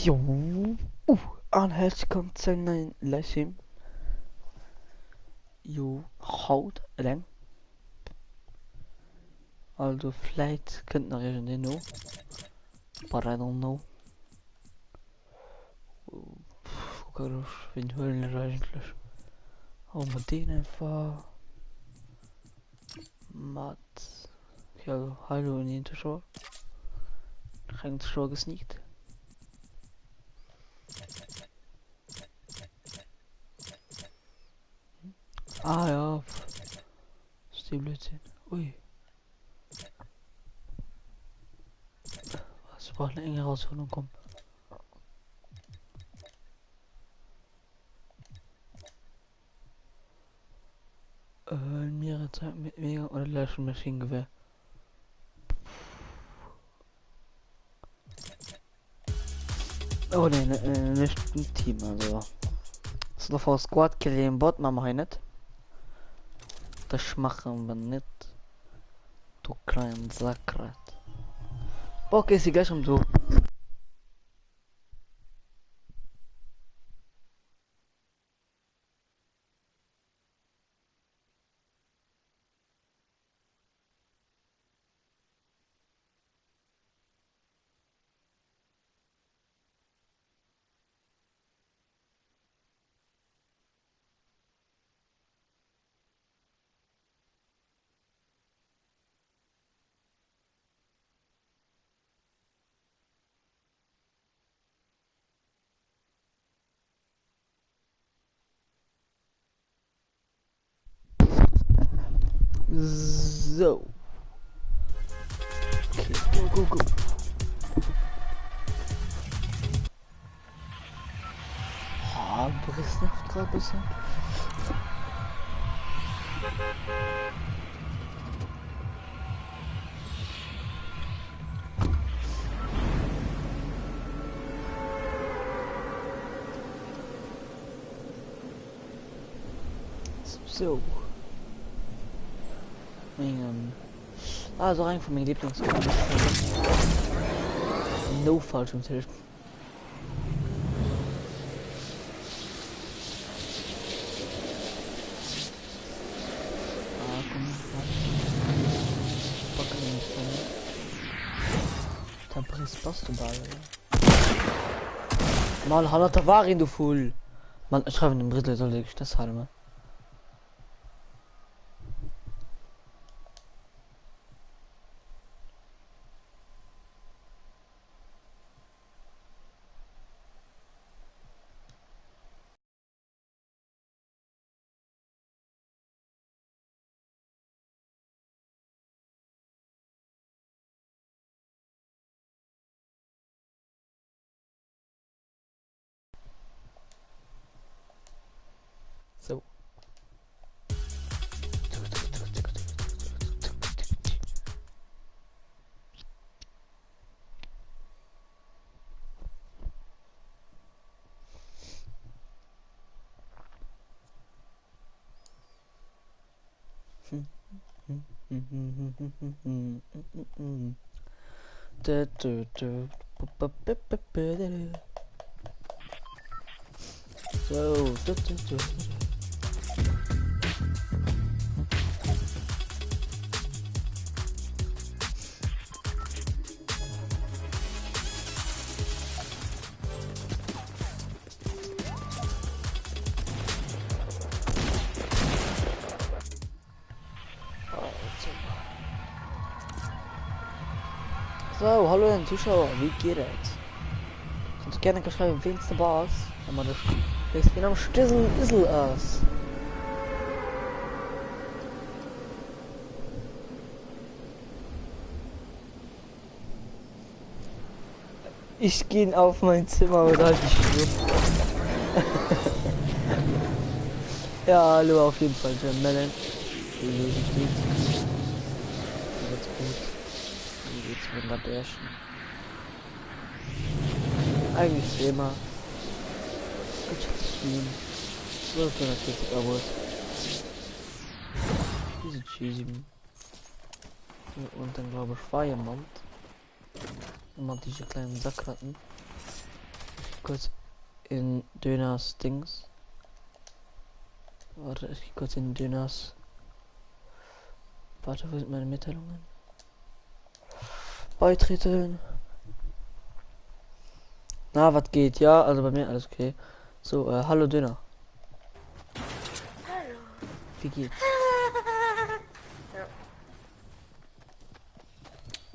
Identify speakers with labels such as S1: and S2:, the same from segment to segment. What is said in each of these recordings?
S1: Jo, und herzlich willkommen zu einem neuen Livestream. Jo, haut lang. Also vielleicht könnt ihr ja nicht know, but I don't know. Guck mal, wen hören wir eigentlich? Oh, mit denen einfach. Matt. Ja, hallo in den Zuschauer. Kein Zuschauer gesneakt. Ah ja, ist die Blödsinn. Ui, was war eine enge Herausforderung kommen. Mehrere Zeit mit mega oder Löschen Maschinengewehr. Oh ne, nicht ein Team, also. So vor Squad kill den Bot, man mach ich nicht. Das machen wir nicht. Du kleinen Sackrat. Okay, ist egal schon du. So. Okay, go. Ah, Boris nervt gerade ein bisschen. So. Also rein von meinen Lieblingsgruppen. No falschem Tisch. Ah, komm. Packen wir nicht von. Tabris passt du bei. Mal Hanna Tavarin, du Fool. Man, ich schreibe in den Drittel, soll ich das haben, man. So. So. So, hallo an Zuschauer, wie geht es? Kannst gerne schreiben, wen der Boss? Wenn man das ist genau Stissel Isel aus. Ich gehe auf mein Zimmer oder halt die Schuhe. Ja, hallo auf jeden Fall, Jim Melon. Wie geht's? Mir geht's gut. Mir geht's wunderbärchen. Eigentlich immer. Ich hab's schlimm. 1240 Abos. Diese cheesy. Und dann glaube ich Fireman. Immer diese kleinen Sackratten. kurz in Döners Dings. Warte, ich gehe kurz in Döners. Warte, wo sind meine Mitteilungen? Beitreten. Na, was geht? Ja, also bei mir alles okay. So, hallo Döner.
S2: Hallo.
S1: Wie geht's?
S2: Ja.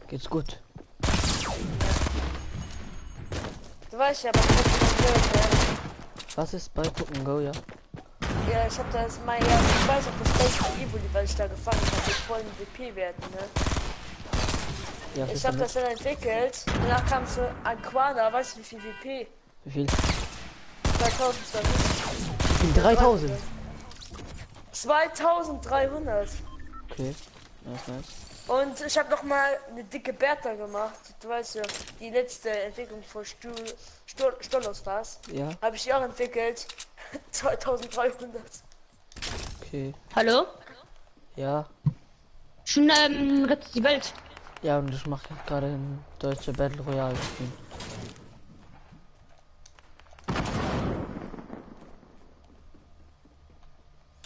S1: Geht's gut?
S2: Du weißt ja, was ich gehört,
S1: Was ist bei Pokémon Go, ja?
S2: ja, ich hab das mal, ja, ich weiß auch das Beste Evoli, weil ich da gefangen habe, mit vollen WP-Werten, ne?
S1: Ja,
S2: Ich hab das dann entwickelt, danach kam so Aquana, weißt du wie viel WP?
S1: wie viel?
S2: 2200.
S1: Wie viel? 3000?
S2: 2300.
S1: Okay, nice.
S2: Und ich habe noch mal eine dicke Bertha gemacht. Du weißt ja, die letzte Entwicklung von Stolos war's.
S1: Ja,
S2: Habe ich die auch entwickelt. 2300.
S1: okay.
S3: Hallo?
S1: Ja.
S3: Schon rettet die Welt.
S1: Ja, und ich mache jetzt gerade ein deutsche Battle Royale Spiel.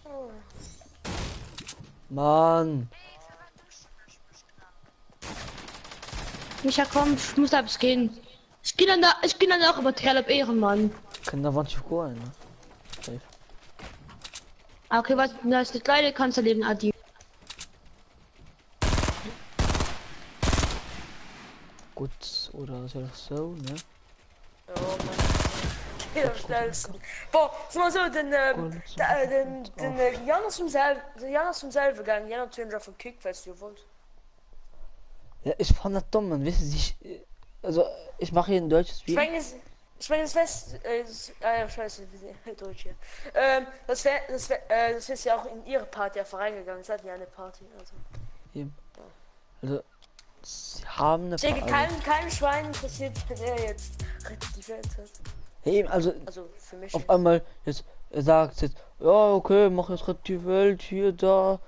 S2: Oh.
S1: Mann!
S3: Micha, komm, ich muss abends gehen. Ich gehe dann auch über Terlop Ehrenmann.
S1: Können da was go ein, ne? Safe.
S3: Ah, okay, was, da ist das kleine Kanzlerleben, Adi.
S1: Gut, oder soll das so, ne?
S2: Oh Mann. Ich bin am schnellsten. Boah, sag mal so, den Janus vom selben gegangen, Jan natürlich auf dem Kick, weißt du, wollt.
S1: Ja, ich fand das dumm, man wissen sich. Also, ich mache hier ein deutsches Spiel.
S2: Ich meine, das Fest, scheiße, Deutsch hier. Das ist ja auch in ihre Party einfach reingegangen. Es hatten ja eine Party, also.
S1: Eben. Also, sie haben eine
S2: Ich denke,
S1: Party.
S2: kein Schwein interessiert, wenn er jetzt die Welt hat.
S1: Eben, also,
S2: Also, für mich.
S1: auf einmal, jetzt, er sagt jetzt, ja, okay, mach jetzt Rett die Welt, hier, da,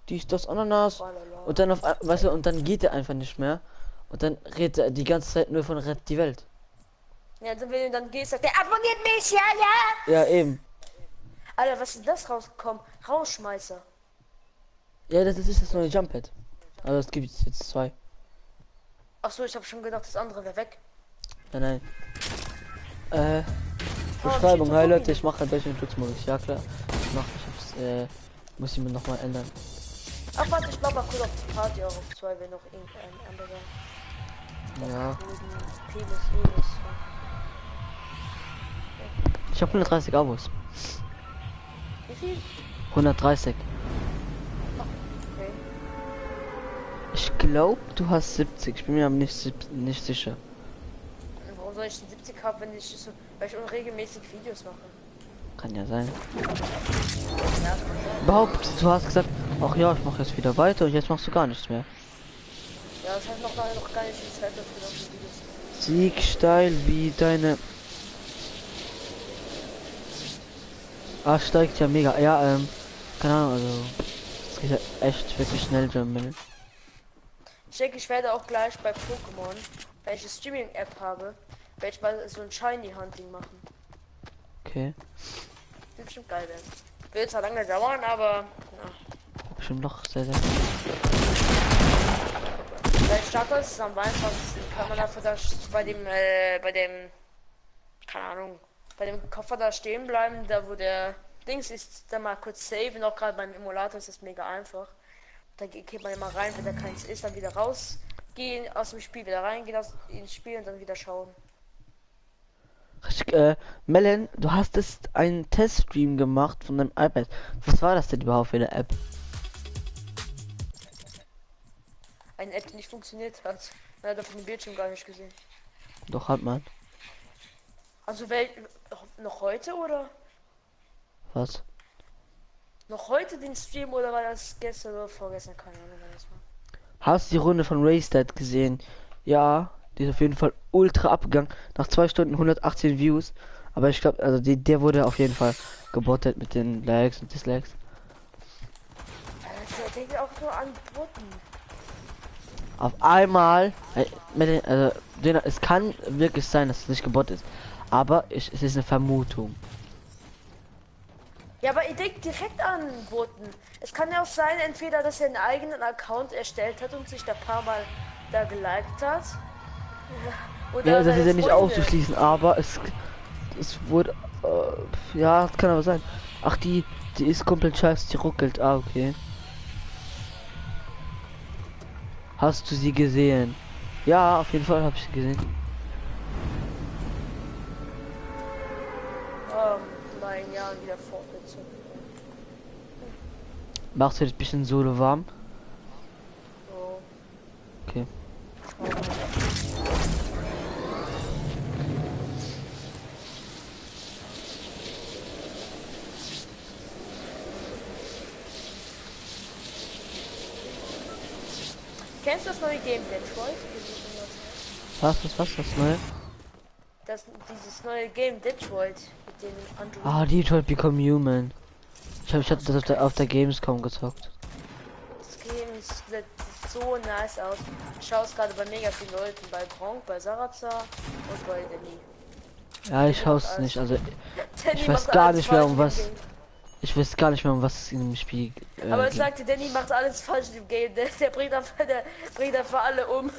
S1: dies, das, Ananas. Und dann weißt du, und dann geht er einfach nicht mehr. Und dann redet er die ganze Zeit nur von Rett die Welt.
S2: Ja, dann gehst du, der abonniert mich, ja, ja!
S1: Ja, eben.
S2: Alter, was ist das rausgekommen? Rausschmeißer.
S1: Ja, das ist das neue Jump-Pad. Also, es gibt jetzt 2.
S2: Achso, ich habe schon gedacht, das andere wäre weg.
S1: Nein. Beschreibung, hi Leute, ich mache durch den Schutzmodus. Ja klar. Muss ich mir noch mal ändern.
S2: Ach warte, ich glaube mal kurz auf die Party auch auf 2, wenn noch irgendein anderer.
S1: Ja.
S2: Penis.
S1: Ich habe 130 Abos.
S2: Wie viel?
S1: 130.
S2: Okay.
S1: Ich glaube, du hast 70. Ich bin mir aber nicht sicher.
S2: Warum soll ich 70 haben, wenn ich so, weil ich unregelmäßig Videos mache?
S1: Kann ja sein. Überhaupt, du hast gesagt, ach ja, ich mache jetzt wieder weiter und jetzt machst du gar nichts mehr.
S2: Ja, ich habe noch gar nicht die Zeit dafür, noch die Videos.
S1: Sieg steil wie deine. Ah, steigt ja mega. Ja, keine Ahnung, also. Es geht ja echt wirklich schnell, Jump.
S2: Ich denke, ich werde auch gleich bei Pokémon, weil ich eine Streaming-App habe, werde ich mal so ein Shiny-Hunting machen.
S1: Okay.
S2: Wird bestimmt geil werden. Wird zwar lange dauern, aber ja.
S1: Bestimmt noch sehr.
S2: Bei Starter ist es am einfachsten, kann man dafür das bei dem, keine Ahnung, bei dem Koffer da stehen bleiben, da wo der Dings ist, dann mal kurz saven, auch gerade beim Emulator ist das mega einfach. Da geht man immer rein, wenn da keins ist, dann wieder rausgehen aus dem Spiel, wieder reingehen ins Spiel und dann wieder schauen.
S1: Melon, du hast jetzt einen Teststream gemacht von deinem iPad. Was war das denn überhaupt für eine App?
S2: Eine App, die nicht funktioniert hat. Man hat auf dem Bildschirm gar nicht gesehen.
S1: Doch, hat man.
S2: Also noch heute oder?
S1: Was?
S2: Noch heute den Stream oder war das gestern oder vorgestern? Keine Ahnung, wann das war.
S1: Hast du die Runde von Raystad gesehen? Ja, die ist auf jeden Fall ultra abgegangen. Nach 2 Stunden 118 Views. Aber ich glaube, also der wurde auf jeden Fall gebottet mit den Likes und Dislikes.
S2: Der denkt auch nur an Botten.
S1: Auf einmal, es kann wirklich sein, dass es nicht gebot ist, aber es ist eine Vermutung.
S2: Ja, aber ihr denkt direkt antworten. Es kann ja auch sein, entweder, dass er einen eigenen Account erstellt hat und sich da paar Mal da geliked hat. Oder
S1: Ja, das ist
S2: seine
S1: ja nicht
S2: Freunde.
S1: auszuschließen, aber es wurde, ja, das kann aber sein. Ach, die ist komplett scheiße, die ruckelt. Ah, okay. Hast du sie gesehen? Ja, auf jeden Fall habe ich sie gesehen.
S2: Nein, ja, und wieder fortgezogen.
S1: Machst du dich ein bisschen Solo warm?
S2: So.
S1: Okay.
S2: Kennst du das neue Game Detroit?
S1: Was neue?
S2: Dieses neue Game Detroit mit den Android.
S1: Ah, Detroit Become Human. Ich hab das auf der Gamescom gezockt.
S2: Das Game sieht so nice aus. Ich schaue es gerade bei mega vielen Leuten, bei Gronk, bei Sarazar und bei Danny.
S1: Ja, ich schaue es nicht, also
S2: Danny
S1: ich weiß
S2: macht
S1: gar
S2: alles
S1: nicht mehr
S2: falsch
S1: um
S2: im
S1: was.
S2: Game.
S1: Ich weiß gar nicht mehr um was es in dem Spiel
S2: Aber ich
S1: geht.
S2: sagte, Danny macht alles falsch im Game. Der bringt einfach alle um.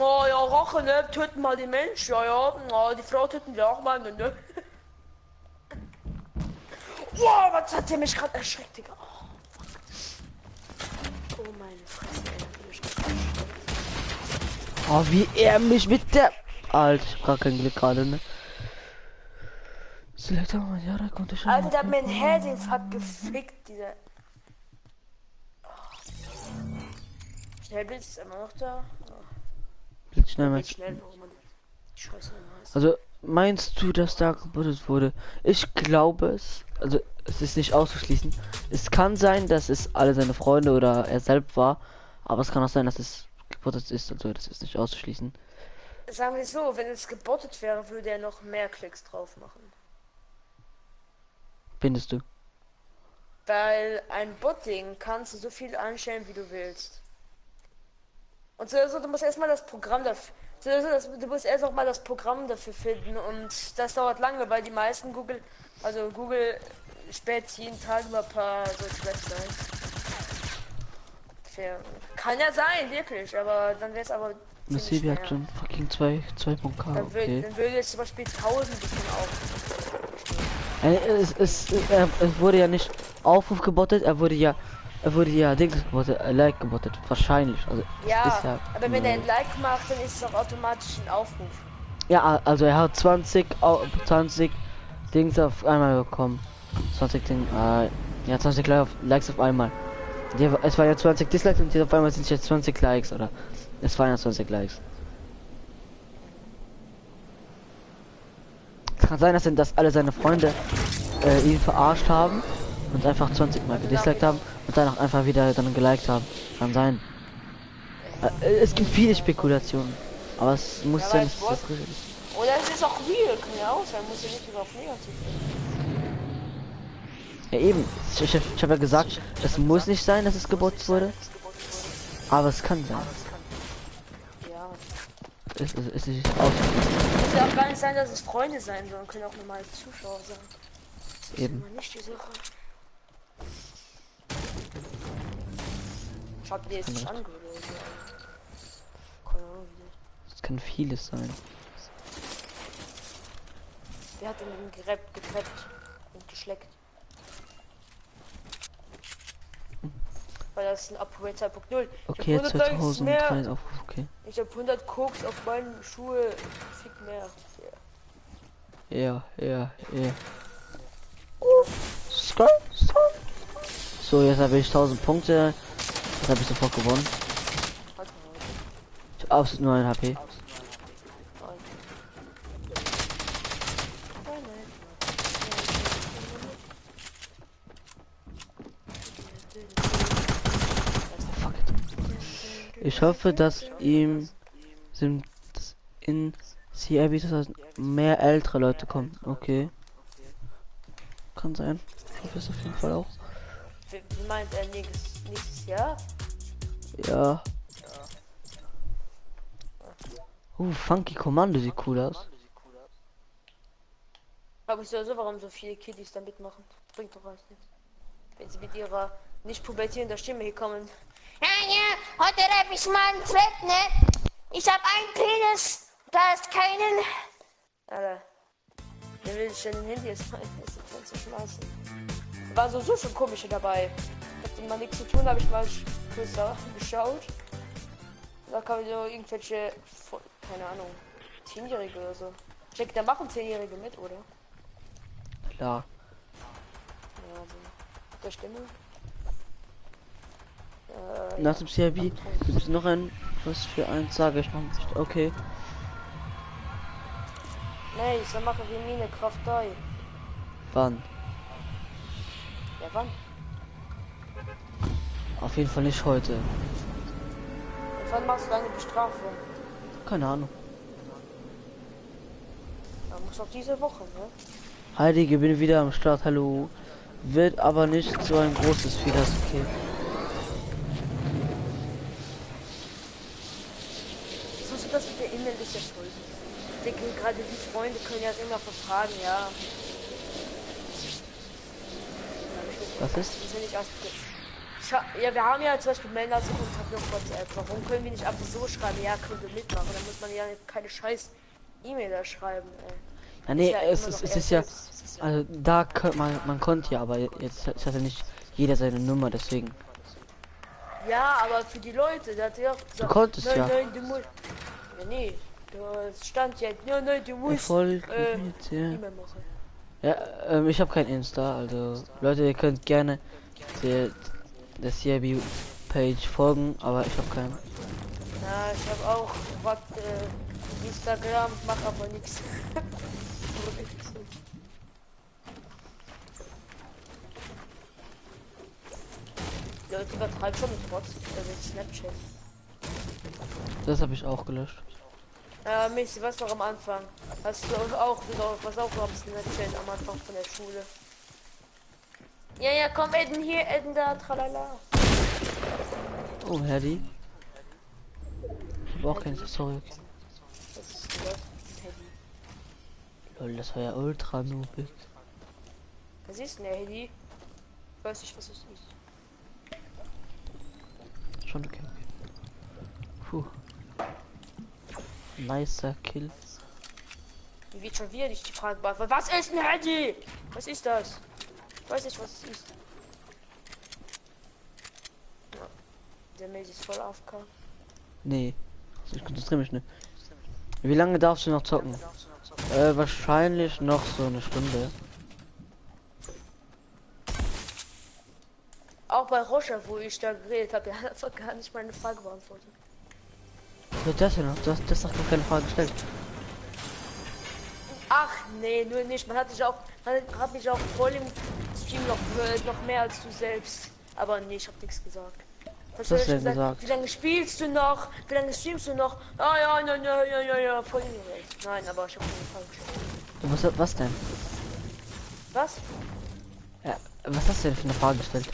S2: Oh ja, Rache, ne? Töten mal die Mensch, ja, ja. Oh, die Frau töten wir auch mal, ne? Wow, was hat der mich gerade erschreckt, Digga? Oh, fuck. Oh meine Fresse, ey, hat der mich gerade erschreckt.
S1: Oh, wie er mich mit der... Alter, ich hab gar kein Glück gerade, ne? Selektor, ja, da konnte ich schon.
S2: Alter, der hat mir ein Herzinfarkt gefickt, dieser... Schnellblitz ist immer noch da.
S1: Schnell mal.
S2: Geht schnell, warum man die Scheiße immer heißt.
S1: Also, meinst du, dass da gebootet wurde? Ich glaube es. Also, es ist nicht auszuschließen. Es kann sein, dass es alle seine Freunde oder er selbst war. Aber es kann auch sein, dass es gebootet ist. Also, das ist nicht auszuschließen.
S2: Sagen wir so, wenn es gebottet wäre, würde er noch mehr Klicks drauf machen.
S1: Findest du?
S2: Weil ein Botting kannst du so viel einstellen, wie du willst. Und so, du musst erstmal das Programm dafür. Du musst erst noch mal das Programm dafür finden und das dauert lange, weil die meisten Google sperrt jeden Tag über ein paar solche Websites. Kann ja sein, wirklich, aber dann wäre es aber
S1: Nasibi hat schon fucking 2.k.
S2: dann
S1: Okay.
S2: dann würde jetzt zum Beispiel 1000 davon auf.
S1: Es wurde ja nicht Aufruf gebottet, er wurde ja Dings gebottet, Like gebottet, wahrscheinlich. Also
S2: Ja,
S1: ist ja,
S2: aber wenn er ein Like macht, dann ist es auch automatisch ein Aufruf.
S1: ja, also er hat 20 Dings auf einmal bekommen. 20 Ding, ja 20 Likes auf einmal. Es war ja 20 Dislikes und auf einmal sind es jetzt 20 Likes, oder? Es waren ja 20 Likes. Kann sein, dass alle seine Freunde ihn verarscht haben und einfach 20 Mal gedisliked haben und danach einfach wieder dann geliked haben. Kann sein. Es gibt viele Spekulationen, aber es muss ja nicht das Richtige.
S2: Oder es ist auch real, kann ja auch sein, muss ja nicht auf negativ sein.
S1: Ja eben, ich habe ja gesagt, es muss nicht sein, dass es gebottet wurde, aber es kann sein.
S2: Ja.
S1: Es ist nicht ausgeschlossen.
S2: Muss ja auch gar nicht sein, dass es Freunde sein sollen, können auch normale Zuschauer sein. Das ist
S1: Eben.
S2: immer nicht die Sache. Ich hab dir jetzt nicht angehört. Keine Ahnung, wie
S1: Es kann vieles sein.
S2: der hat ihn getrappt und geschleckt. Weil das ist ein Upgrade 2.0.
S1: Okay, 2003 Aufruf, okay.
S2: Ich hab 100 Koks auf meinen Schuhe. Fick mehr.
S1: Ja. So, jetzt habe ich 1000 Punkte. Das habe ich sofort gewonnen. Ich hab absolut nur ein HP. Fuck it. Ich hoffe, dass ihm sind in CRB mehr ältere Leute kommen. Okay. Kann sein. Ich hoffe es auf jeden Fall auch.
S2: Wie meint er nächstes Jahr?
S1: Ja. Funky Kommando sieht cool aus.
S2: Aber ich so, warum so viele Kiddies da mitmachen? Bringt doch alles nichts. Wenn sie mit ihrer nicht pubertierender Stimme hier kommen. Ja, heute rapp ich mal einen Thread, ne? Ich hab einen Penis, da ist keinen. Alter. Der will schon ein Handy jetzt zu schmeißen. War so schon komische dabei. Hatte mal nichts zu tun, habe ich mal kurz da geschaut. Da kamen so irgendwelche, keine Ahnung, 10-Jährige oder so. Ich denke, da machen 10-Jährige mit, oder?
S1: Klar.
S2: Ja, also, der Stimme.
S1: Nach dem CRB gibt es noch ein, was für eins sage ich noch nicht. Okay.
S2: Nee, so machen wir Mine Kraft 3.
S1: Wann?
S2: Ja, wann?
S1: Auf jeden Fall nicht heute.
S2: Und wann machst du deine Bestrafung?
S1: Keine Ahnung.
S2: Da muss auch diese Woche, ne?
S1: Heilige, bin wieder am Start. Hallo. Wird aber nicht so ein großes Vieh, das ist okay.
S2: Versuchst du das mit der E-Mail ist ja toll. Ich denke, gerade die Freunde können ja immer verfragen, ja.
S1: Was ist?
S2: Das ist ja nicht ja, wir haben ja zum Beispiel Männer zu Kontakt auf WhatsApp. Warum können wir nicht einfach so schreiben? Ja, können wir mitmachen. Dann muss man ja keine scheiß E-Mail da schreiben, ey.
S1: Ja, nee,
S2: ja
S1: es ist ja, also da man konnte ja, aber jetzt hatte nicht jeder seine Nummer, deswegen.
S2: Ja, aber für die Leute, da hat er auch gesagt,
S1: Du konntest
S2: nein,
S1: ja.
S2: nein, du musst. Ja, nee, da stand ja, nein, du musst
S1: Erfolg mit, ja.
S2: E-Mail machen.
S1: Ja, ich habe kein Insta, also Leute, ihr könnt gerne der CRB Page folgen, aber ich habe keinen.
S2: Ja, ich habe auch was Instagram, mach aber nichts. Leute übertreiben schon mit mit Snapchat.
S1: Das habe ich auch gelöscht.
S2: Mäßig, was noch am Anfang? Hast du auch noch was auch noch am Snapchat am Anfang von der Schule? Ja, ja, komm, Eden hier, Eden da, tralala.
S1: Oh, Herdi. Ich habe auch kein Sorry. Okay.
S2: Das ist das Handy.
S1: Lol, das war ja ultra noobig.
S2: Was ist denn der Handy? Ich weiß nicht, was es ist.
S1: Schon okay. Puh. Nicer Kill.
S2: Wie wird schon wieder nicht die Frage beantwortet? Was ist ein Handy? Was ist das? Ich weiß nicht, was es ist. Ja. Der Mail ist voll AFK.
S1: Nee. Ich konzentriere mich nicht. Wie lange darfst du noch zocken? Wahrscheinlich noch so eine Stunde.
S2: Auch bei Roger, wo ich da geredet habe, der hat einfach gar nicht meine Frage beantwortet.
S1: Was das denn noch? Du hast doch gar keine Frage gestellt.
S2: Ach nee, nur nicht. Man hat mich auch voll im Stream noch mehr als du selbst. Aber nee, ich hab nichts gesagt.
S1: Was hast du denn gesagt?
S2: Wie lange spielst du noch? Wie lange streamst du noch? Ah ja, ja, voll indirekt. Nein, aber ich habe keine Frage gestellt.
S1: Was denn?
S2: Was?
S1: Ja, was hast du denn für eine Frage gestellt?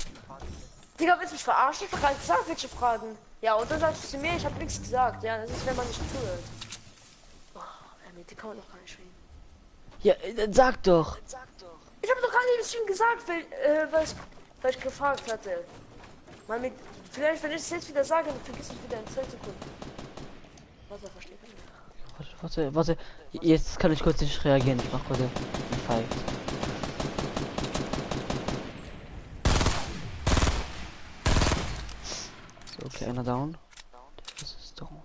S2: Digga, willst du mich verarschen? Ich hab gerade gesagt, welche Fragen. Ja, und dann sagst du zu mir, ich habe nichts gesagt. Ja, das ist, wenn man nicht zuhört. Oh, die kann man doch gar nicht spielen.
S1: Ja, sag doch.
S2: Ich habe doch gerade im Stream gesagt, weil ich gefragt hatte. Mal mit, vielleicht, wenn ich es jetzt wieder sage, dann vergiss ich wieder in 2 Sekunden. Was er versteht.
S1: Warte. Jetzt kann ich kurz nicht reagieren. Ich mach kurz einen Fight. So, okay, einer down. Das ist down.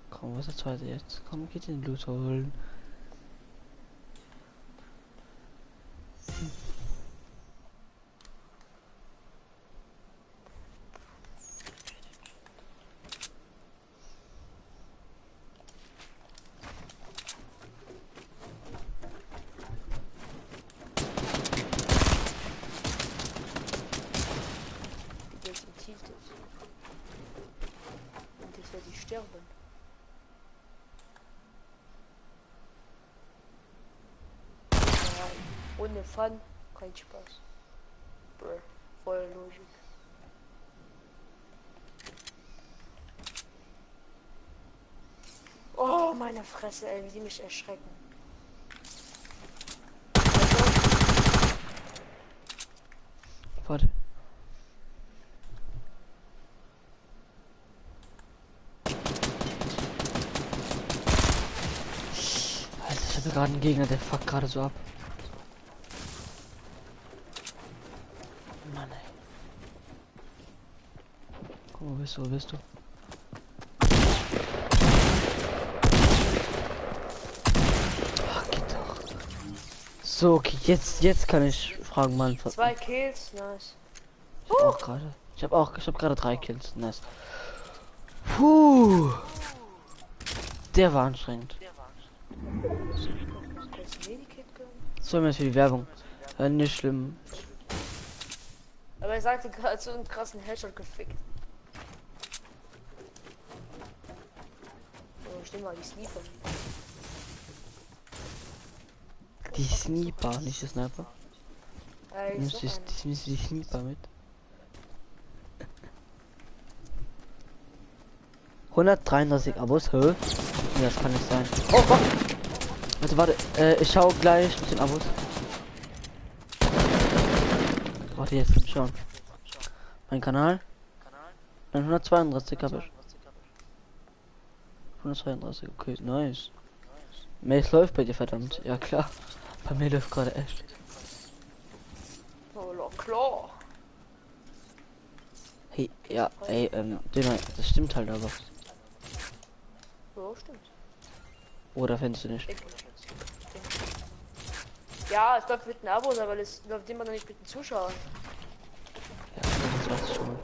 S1: Komm, was ist der zweite jetzt? Komm, geht den Loot holen.
S2: Und das werde ich sterben. Ohne Fun, kein Spaß. Voll Logik. Oh, meine Fresse, ey, wie die mich erschrecken.
S1: Warte. Alter, ich hatte gerade einen Gegner, der fuckt gerade so ab. Mann, ey. Guck, wo bist du, wo bist du? Ach, geht doch. So, okay, jetzt kann ich Fragen beantworten.
S2: 2 Kills, nice.
S1: Ich habe gerade 3 Kills. Nice. Puh. Der war anstrengend.
S2: Kurz Medikit gönnen.
S1: So immer für die Werbung. Nicht schlimm.
S2: Aber er sagte gerade so einen krassen Headshot gefickt. Oh, stimmt mal, die Sniper.
S1: Die Sniper, nicht die Sniper.
S2: Nimmst
S1: Nimmst du die Sniper mit? 133 Abos, hä? Nee, das kann nicht sein. Oh, warte, ich schau gleich mit den Abos. Warte, jetzt komm schauen. Mein Kanal? 132 habe ich. 132, okay, nice. Es läuft bei dir, verdammt. Ja klar. Bei mir läuft gerade echt.
S2: Oh, klar.
S1: Hey, ja, ey, Döner, das stimmt halt aber.
S2: Ja, stimmt.
S1: Oder findest du nicht?
S2: Ja, es läuft mit den Abos, aber es läuft immer noch nicht mit den Zuschauern.
S1: Ja, das weiß ich schon.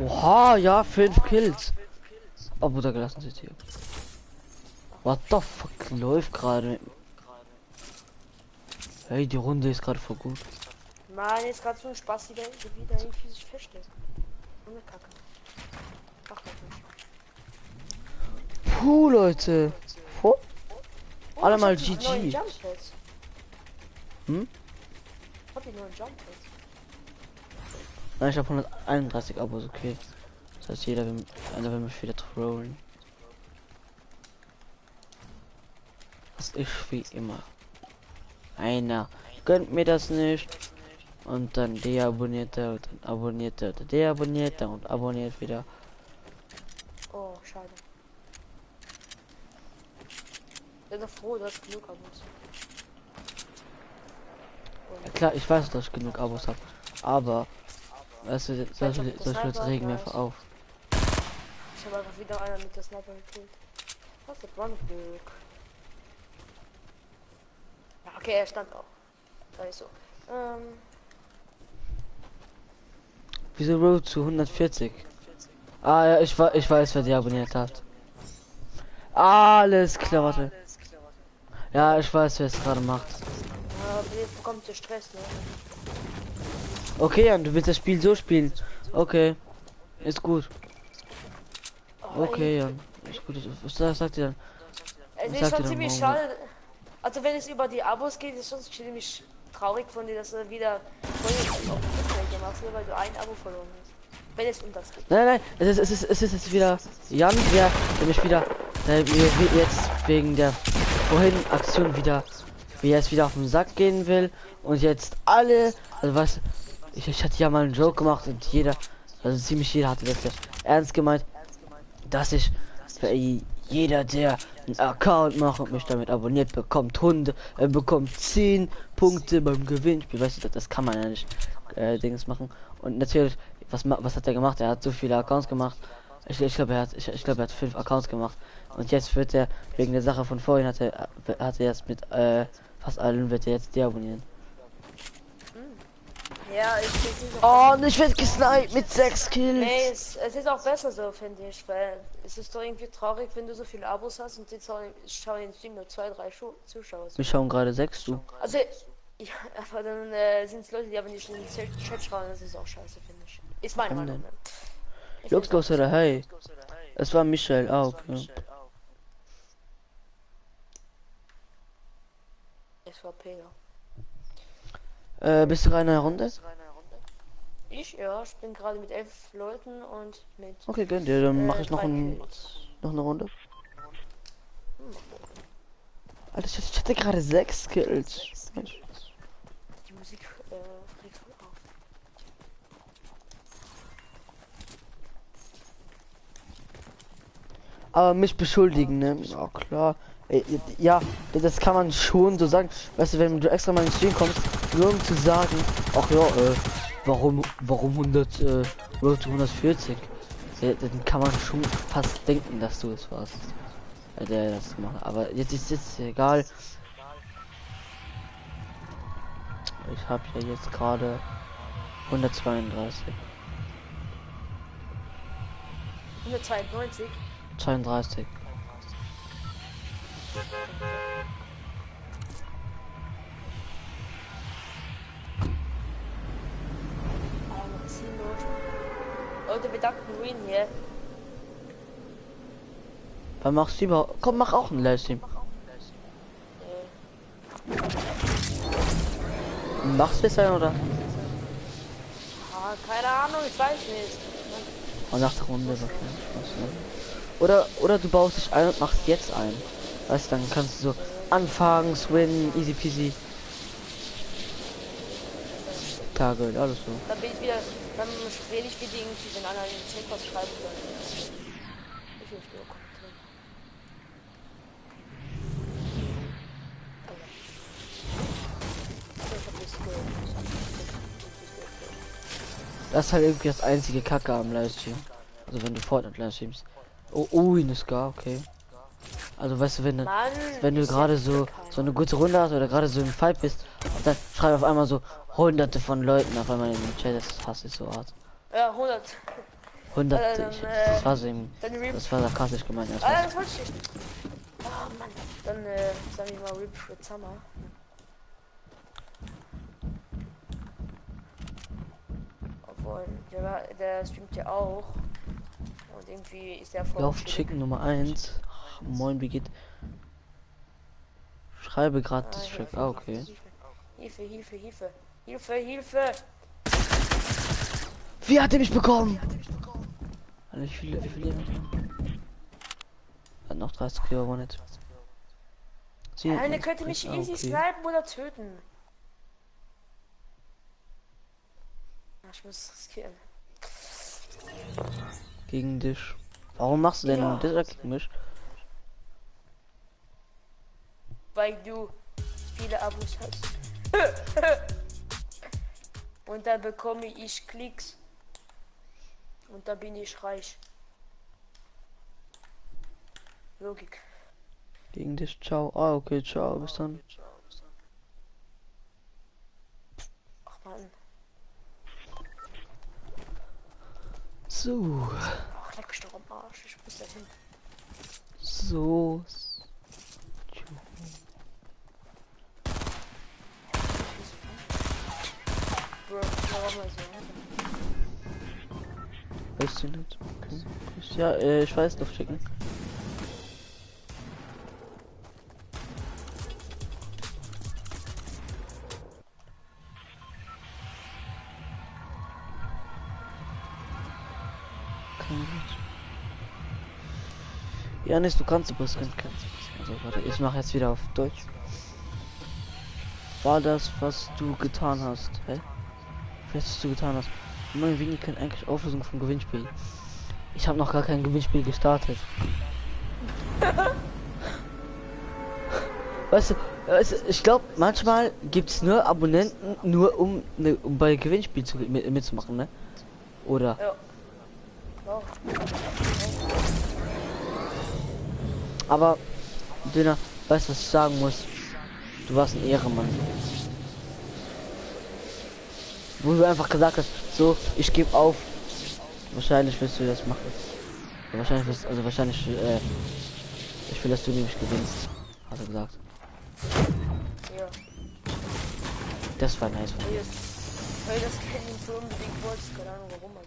S1: Oha, ja, 5 Kills. Oh, Bruder, gelassen sich hier. What the fuck läuft gerade? Hey, die Runde ist gerade voll gut.
S2: Mann, jetzt gerade so ein Spaß, die wieder irgendwie sich feststellt. So eine Kacke. Ach, das nicht.
S1: Puh, Leute. Oh,
S2: Oh,
S1: alle mal
S2: ich hab die neuen
S1: GG.
S2: Jump-Pads.
S1: Hm?
S2: Ich hab die neuen Jump-Pads.
S1: Nein, ich habe 131 Abos, okay. Das heißt, einer will mich wieder trollen. Das ist wie immer. Einer gönnt mir das nicht. Und dann deabonniert er und dann abonniert er oder deabonniert er und abonniert wieder.
S2: Oh, schade. Ich bin doch froh, du hast genug Abos.
S1: Ja, klar, ich weiß, dass ich genug Abos habe. Aber weißt du, solche Leute regen mir auf.
S2: Ich habe einfach wieder einer mit der Sniper gekillt. Was ist Brandglück? Ja, okay, er stand auch. Da ist so.
S1: Wieso Road zu 140? Ah ja, ich weiß, wer die abonniert hat. Alles klar, warte. Ja, ich weiß, wer es gerade macht.
S2: Ja, jetzt bekommt der Stress, ne?
S1: Okay, Jan, du willst das Spiel so spielen. Okay. Ist gut.
S2: Oh,
S1: Okay,
S2: ey,
S1: Jan. Ist gut. Was sagt ihr dann?
S2: Es
S1: Was
S2: ist
S1: sagt
S2: schon
S1: ihr dann
S2: ziemlich
S1: morgen?
S2: schade. Also wenn es über die Abos geht, ist schon ziemlich traurig von dir, dass du wieder gemacht hast, weil du ein Abo verloren hast. Wenn es um das geht.
S1: Nein, es ist jetzt wieder Jan, der mich wieder, mir jetzt wegen der vorhin Aktion wieder, wie er jetzt wieder auf den Sack gehen will und jetzt alle, also was, ich hatte ja mal einen Joke gemacht und jeder, also ziemlich jeder hatte das ja ernst gemeint, dass ich für jeder, der einen Account macht und mich damit abonniert, bekommt bekommt 10 Punkte beim Gewinnspiel. Weißt du, das kann man ja nicht Dings machen. Und natürlich, was hat er gemacht? Er hat so viele Accounts gemacht. Ich glaube, er hat 5 Accounts gemacht. Und jetzt wird er wegen der Sache von vorhin hat er jetzt mit fast allen wird er jetzt deabonnieren.
S2: Ja, ich finde es
S1: Oh, und ich werde gesniped mit 6 Kills.
S2: nee, es ist auch besser so, finde ich, weil es ist doch irgendwie traurig, wenn du so viele Abos hast und jetzt schauen in Stream nur 2, 3 Zuschauer.
S1: Wir schauen gerade 6 zu.
S2: Also, ja, aber dann sind es Leute, die aber nicht in den Chat schauen, das ist auch scheiße, finde ich. Ist meine
S1: Warum
S2: Meinung.
S1: denn?
S2: Ne? Ich
S1: Lux
S2: find's
S1: goes to the hey. Es war Michel auch. Ja.
S2: auch- Es war Peter.
S1: Bist du in einer Runde?
S2: Ich bin gerade mit 11 Leuten und mit
S1: Okay, gönn dir, dann mache ich noch,
S2: 3
S1: ein,
S2: Kills.
S1: noch eine Runde. Alter, ich hatte gerade 6 Kills. Mensch.
S2: Die Musik regt voll auf.
S1: Aber mich beschuldigen, ne? Ja, klar. Ja, das kann man schon so sagen. Weißt du, wenn du extra mal ins Stream kommst, nur um zu sagen, ach ja, warum 100, Road to 140? Ja, dann kann man schon fast denken, dass du es warst. Der das macht. Aber jetzt ist es egal. Ich habe ja jetzt gerade 132.
S2: 192.
S1: 32.
S2: Leute, wir danken Win hier.
S1: Wann machst du überhaupt? Komm, mach auch einen Livestream. Machst du es ein oder?
S2: Keine Ahnung, ich weiß nicht.
S1: Und nach der Runde wahrscheinlich. Oder du baust dich ein und machst jetzt ein. Weißt du, dann kannst du so anfangen, swingen, easy peasy. Tage, alles so.
S2: Dann bin ich wieder, dann wähle ich wieder irgendwie, wenn einer den Chat was schreiben soll. Ich will nur kommentieren.
S1: Das ist halt irgendwie das einzige Kacke am Livestream. Also wenn du Fortnite Livestreamst. Oh, eine Scar, okay. Also weißt du, wenn du gerade so eine gute Runde hast oder gerade so im Fight bist, und dann schreiben auf einmal so hunderte von Leuten auf einmal in den Chat, das hasse ich so hart.
S2: Ja, 100.
S1: Hunderte,
S2: Dann,
S1: das war so im,
S2: dann
S1: das war sarkastisch gemeint.
S2: Das wollte ich nicht. Oh Mann. Dann sag ich mal Rip für Summer. Obwohl, der streamt ja auch. Und irgendwie ist der voll.
S1: Auf Chicken Nummer 1. Moin, wie geht? Schreibe gerade das Track. Ah, okay.
S2: Hilfe, Hilfe, Hilfe. Hilfe, Hilfe.
S1: Wie hat er mich bekommen? Alter, ich will hat noch 30 Euro nicht.
S2: Der könnte mich easy snipen oder töten. Ich muss riskieren.
S1: Gegen dich. Warum machst du denn das gegen mich?
S2: Weil du viele Abos hast. Und dann bekomme ich Klicks. Und dann bin ich reich. Logik.
S1: Gegen dich, ciao. Ah, okay, ciao, bis dann.
S2: Ach man.
S1: So.
S2: Ach, leck mich doch am Arsch. Ich muss da hin.
S1: So.
S2: Bro, warum mal so?
S1: Weißt du nicht? Okay. Ja, ich weiß doch schicken. Janis, du kannst du kannst. Also warte, ich mache jetzt wieder auf Deutsch. War das, was du getan hast? Hä? Was du getan hast? Neue Winnie können eigentlich Auflösung vom Gewinnspiel. Ich habe noch gar kein Gewinnspiel gestartet. Weißt du, ich glaube, manchmal gibt es nur Abonnenten, nur um bei Gewinnspiel mitzumachen, ne? Oder?
S2: Ja. Wow.
S1: Aber, Döner, weißt du, was ich sagen muss? Du warst ein Ehrenmann. Wo du einfach gesagt hast, so, ich gebe auf. Wahrscheinlich wirst du das machen. Wahrscheinlich wirst, also wahrscheinlich, ich will, dass du nämlich gewinnst. Hat er gesagt.
S2: Ja.
S1: Das war nice.
S2: Weil das Canyon so unbedingt wollte, keine Ahnung warum, aber.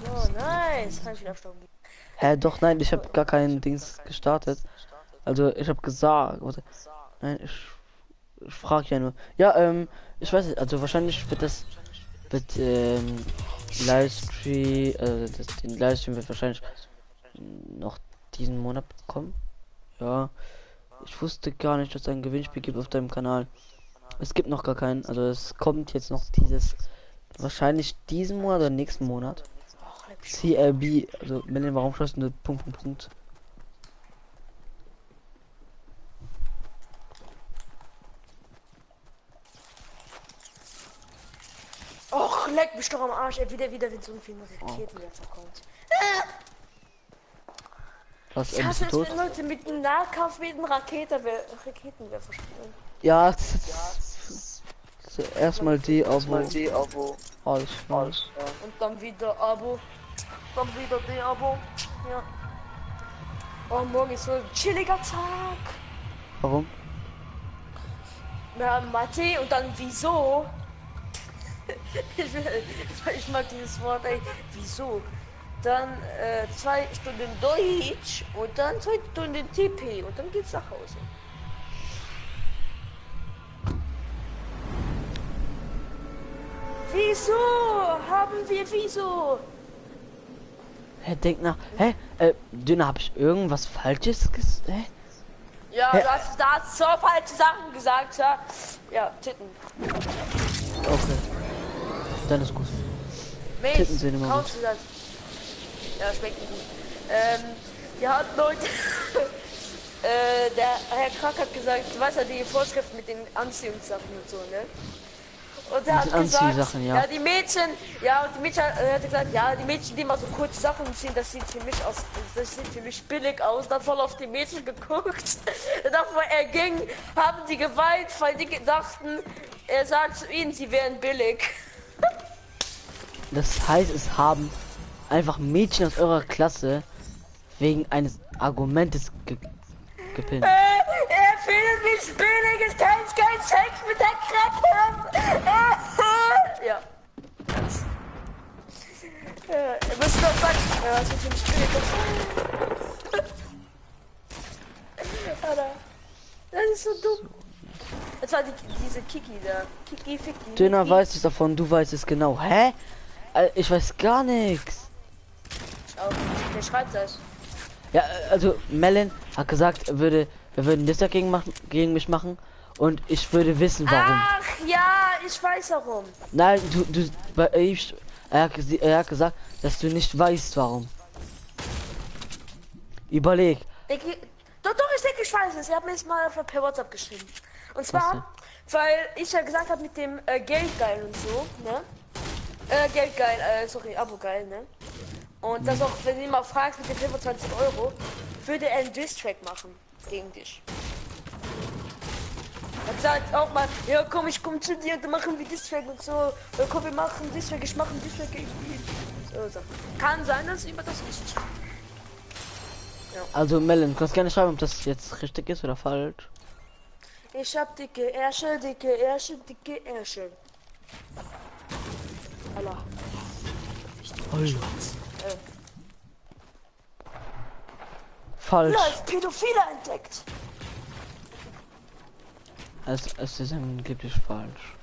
S2: So, nice. Kann ich wieder stoppen.
S1: Hä, doch, nein, ich habe gar keinen Dings gestartet. Also, ich habe gesagt, warte, nein, Ich frage ja nur. Ja, ich weiß nicht, also wahrscheinlich wird das wird Livestream, den Livestream wird wahrscheinlich noch diesen Monat bekommen. Ja, ich wusste gar nicht, dass es ein Gewinnspiel gibt auf deinem Kanal. Es gibt noch gar keinen, also es kommt jetzt noch dieses, wahrscheinlich diesen Monat oder nächsten Monat.
S2: Ach, leck mich.
S1: CLB, also Melanie, warum schreibst du Punkt, Punkt, Punkt?
S2: Och, leck mich doch am Arsch. Ey, wieder mit so vielen Raketenwerfer kommt.
S1: Was,
S2: Ich
S1: bist
S2: hasse
S1: du
S2: es,
S1: tot?
S2: wenn Leute mit einem Nahkampf mit einem Raketenwerfer spielen.
S1: Ja, erstmal die Abo. Alles, alles.
S2: Und dann wieder Abo. Dann wieder die Abo. Ja. Oh, morgen ist so ein chilliger Tag.
S1: Warum?
S2: Wir haben Mathe und dann wieso? Ich mag dieses Wort, ey. Wieso? Dann 2 Stunden Deutsch und dann 2 Stunden TP und dann geht's nach Hause. Wieso haben wir wieso?
S1: Hä, denk nach. Hä? Dünner, hab ich irgendwas Falsches Hä?
S2: Ja,
S1: Hä?
S2: du hast so falsche Sachen gesagt, ja. Ja, Titten.
S1: Okay. Dann ist gut.
S2: Mace,
S1: Titten sehen immer
S2: kaufst du das? Ja, schmeckt nicht gut. Ja, Leute. Der Herr Krack hat gesagt, du weißt ja die Vorschriften mit den Anziehungssachen und so, ne? Und er
S1: Mit
S2: hat
S1: den
S2: gesagt,
S1: Anziehsachen, ja.
S2: ja, die Mädchen, hat gesagt, ja, die Mädchen, die immer so kurze Sachen ziehen, das sieht für mich aus, das sieht für mich billig aus. Dann voll auf die Mädchen geguckt. Davor er ging, haben die geweint, weil die dachten, er sagt zu ihnen, sie wären billig.
S1: Das heißt, es haben einfach Mädchen aus eurer Klasse wegen eines Argumentes gepinnt.
S2: Er findet mich billig, es kann kein Sex mit der Krecke. Ja. Ihr müsst doch sagen, ja, was ist für mich billig? Alter, das ist so dumm. Das war diese Kiki da. Kiki, Ficky.
S1: Dünner
S2: Niki.
S1: weiß es davon, du weißt es genau. Hä? Ich weiß gar nichts.
S2: Auch, wer schreibt das?
S1: Ja, also Melon hat gesagt, wir würden das dagegen gegen mich machen und ich würde wissen, warum.
S2: Ach ja, ich weiß warum.
S1: Nein, er hat gesagt, dass du nicht weißt, warum. Überleg.
S2: Doch, ich denke, ich weiß es. Er hat mir jetzt mal per WhatsApp geschrieben. Und zwar, weil ich ja gesagt habe mit dem Geldgeil und so, ne? Geldgeil, sorry, Abo-Geil, ne? Und das auch, wenn du ihn mal fragst mit den 25 Euro, würde er einen Diss-Track machen gegen dich. Er sagt auch mal, ja komm, ich komm zu dir, dann machen wir Diss-Track und so. Ja, komm, wir machen Diss-Track, ich mache einen Diss-Track gegen ihn. So. Kann sein, dass jemand das ist.
S1: Also Melon, du kannst gerne schreiben, ob das jetzt richtig ist oder falsch.
S2: Ich hab dicke Ärsche, dicke Ärsche, dicke Ärsche. Allah.
S1: Falsch.
S2: Läuft Pädophile entdeckt.
S1: Es ist angeblich falsch.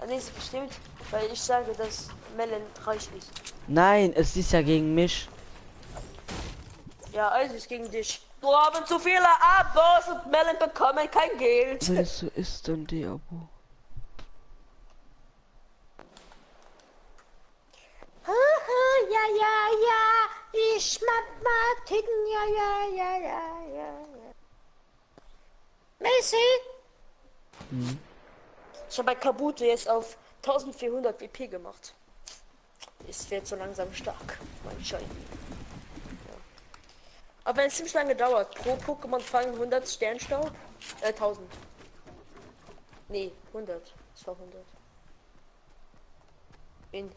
S2: Nee, ist bestimmt, weil ich sage, dass Melon reich ist.
S1: Nein, es ist ja gegen mich.
S2: Ja, also ist gegen dich. Du haben zu viele Abos und Melon bekommen kein Geld.
S1: Wenn es so ist, dann die Abo.
S2: Ja, ich mag Titten, ja. Messi? Ich habe bei Kabuto jetzt auf 1400 WP gemacht. Es wird so langsam stark, mein Schein. Ja. Aber es ziemlich lange dauert. Pro Pokémon fangen 100 Sternstaub. 1000. Nee, 100. Es war 100. Bin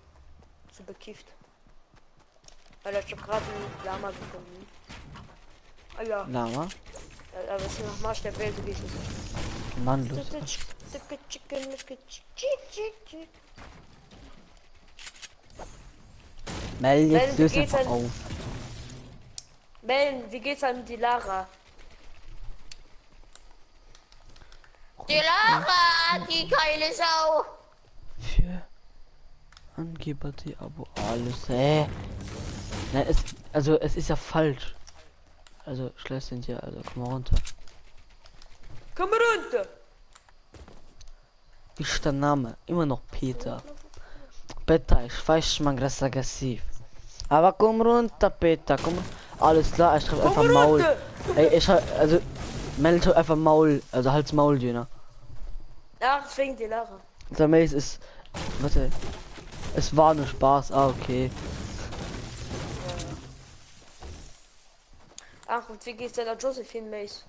S2: zu bekifft. Alter, ich hab gerade einen Lama gefunden. Alter,
S1: Lama?
S2: aber es ist noch Marsch der Welt gewesen.
S1: Mann, los. Mel, jetzt löst einfach auf.
S2: Mellen, wie geht's einem die Lara?
S3: Die Lara, die geile Sau.
S1: Für Angeber die Abo alles. Nein, es ist ja falsch. Also schlecht sind ja, also komm mal runter.
S2: Komm runter!
S1: Wie ist der Name? Immer noch Peter. Peter, ich weiß man aggressiv. Aber komm runter, Peter, komm. Alles klar, ich schreibe einfach Maul.
S2: runter!
S1: Ey, ich schreibe, also meld einfach Maul, also Hals Maul, Döner.
S2: Ach, fängt die Lara.
S1: Der Mace ist, warte, es war nur Spaß, okay.
S2: Ach, und wie geht's denn der Josephine Mace?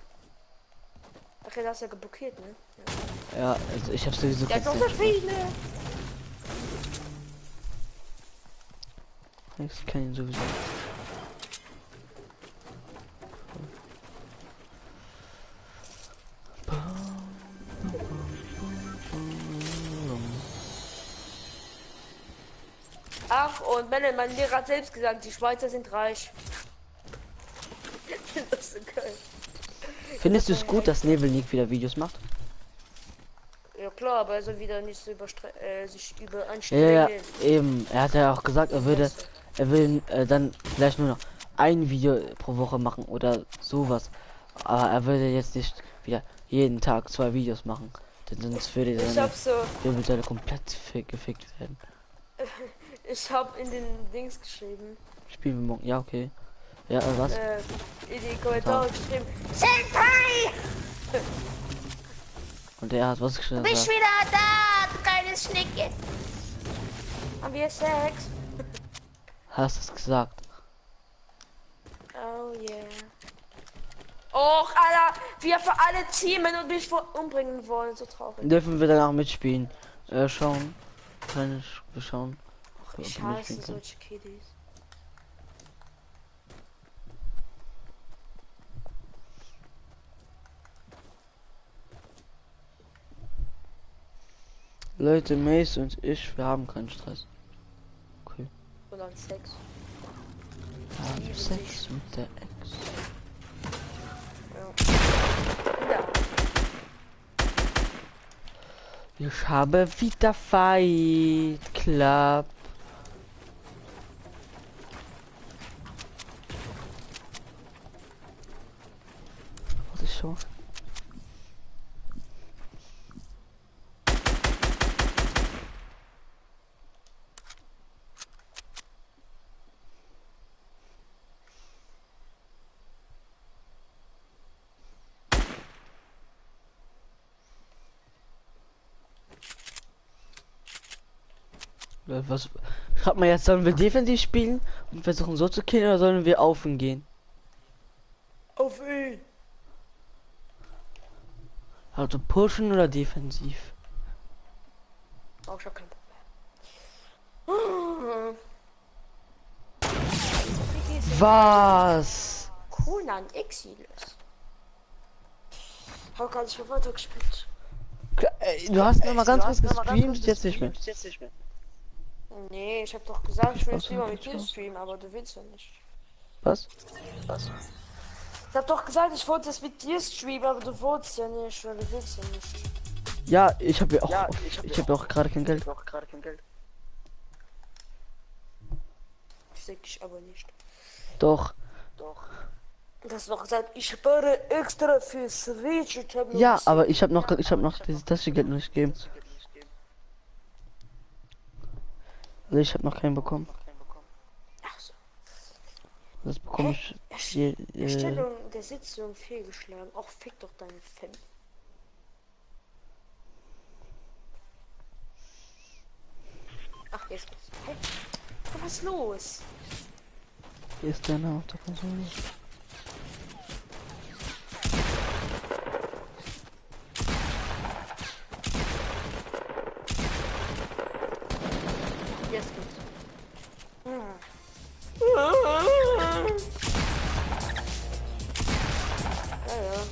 S2: Ach, der ist ja geblockiert, ne?
S1: Ja, also ich hab's sowieso
S2: Der
S1: verzichtet.
S2: Josephine!
S1: Ich kenn ihn sowieso.
S2: Ach, und mein Lehrer hat selbst gesagt, die Schweizer sind reich. Das ist so geil.
S1: Findest du es gut, dass Nebelnik wieder Videos macht?
S2: Ja klar, aber er soll wieder nicht so sich
S1: Ja,
S2: überanstrengen.
S1: eben. Er hat ja auch gesagt, er will dann vielleicht nur noch ein Video pro Woche machen oder sowas. Aber er würde jetzt nicht wieder jeden Tag 2 Videos machen. Denn sonst würde
S2: Ich
S1: seine
S2: hab so,
S1: Wirbelsäule komplett gefickt werden.
S2: ich hab in den Dings geschrieben,
S1: Spielen wir morgen. Ja, okay. Ja, was?
S2: in die Kommentare geschrieben, Senpai!
S1: Und er hat was geschrieben.
S3: Bist wieder da, du kleines Schnicke.
S2: Haben wir Sex?
S1: Hast es gesagt?
S2: Oh yeah. Och, Alter, wir für alle teamen und mich umbringen wollen, so traurig.
S1: Dürfen wir danach mitspielen? Schauen. Kann ich schauen.
S2: Och,
S1: ob
S2: ich
S1: wir
S2: hasse
S1: mitspielen können.
S2: solche Kiddies.
S1: Leute, Mace und ich, wir haben keinen Stress. Okay.
S2: Und dann Sex.
S1: Wir haben Sex mit der Ex.
S2: Ja.
S1: Ich habe wieder Fight Club. Was ist schon? Was? Schreibt mal jetzt, sollen wir defensiv spielen und versuchen so zu killen oder sollen wir auf ihn gehen?
S2: Auf ihn!
S1: Also pushen oder defensiv?
S2: Auch schon kein Problem.
S1: Was?
S2: Conan Exiles. Hab gar nicht mehr weitergespielt.
S1: Du hast mir mal ganz kurz gestreamt, jetzt nicht mehr.
S2: Nee, ich hab doch gesagt, ich will
S1: Was?
S2: lieber mit dir streamen, aber du willst ja nicht.
S1: Was?
S2: Ich hab doch gesagt, ich wollte es mit dir streamen, aber du wolltest ja nicht, weil du willst ja nicht.
S1: Ja, ich habe ja auch, ich habe auch gerade kein Geld.
S2: Ich seh dich aber nicht.
S1: Doch.
S2: Du hast noch gesagt, ich spare extra für Switch. Ich hab noch
S1: Ja,
S2: nicht-
S1: aber ich habe noch dieses Taschengeld noch nicht gegeben. Also ich habe noch keinen bekommen.
S2: Ach so.
S1: Das bekomme ich hier,
S2: Erstellung der Sitzung fehlgeschlagen. Auch fick doch deine Fan. Ach, jetzt geht's. Hä? Was ist los?
S1: hier ist der Name auf der Konsole.
S2: Jetzt geht's. Ja, ja.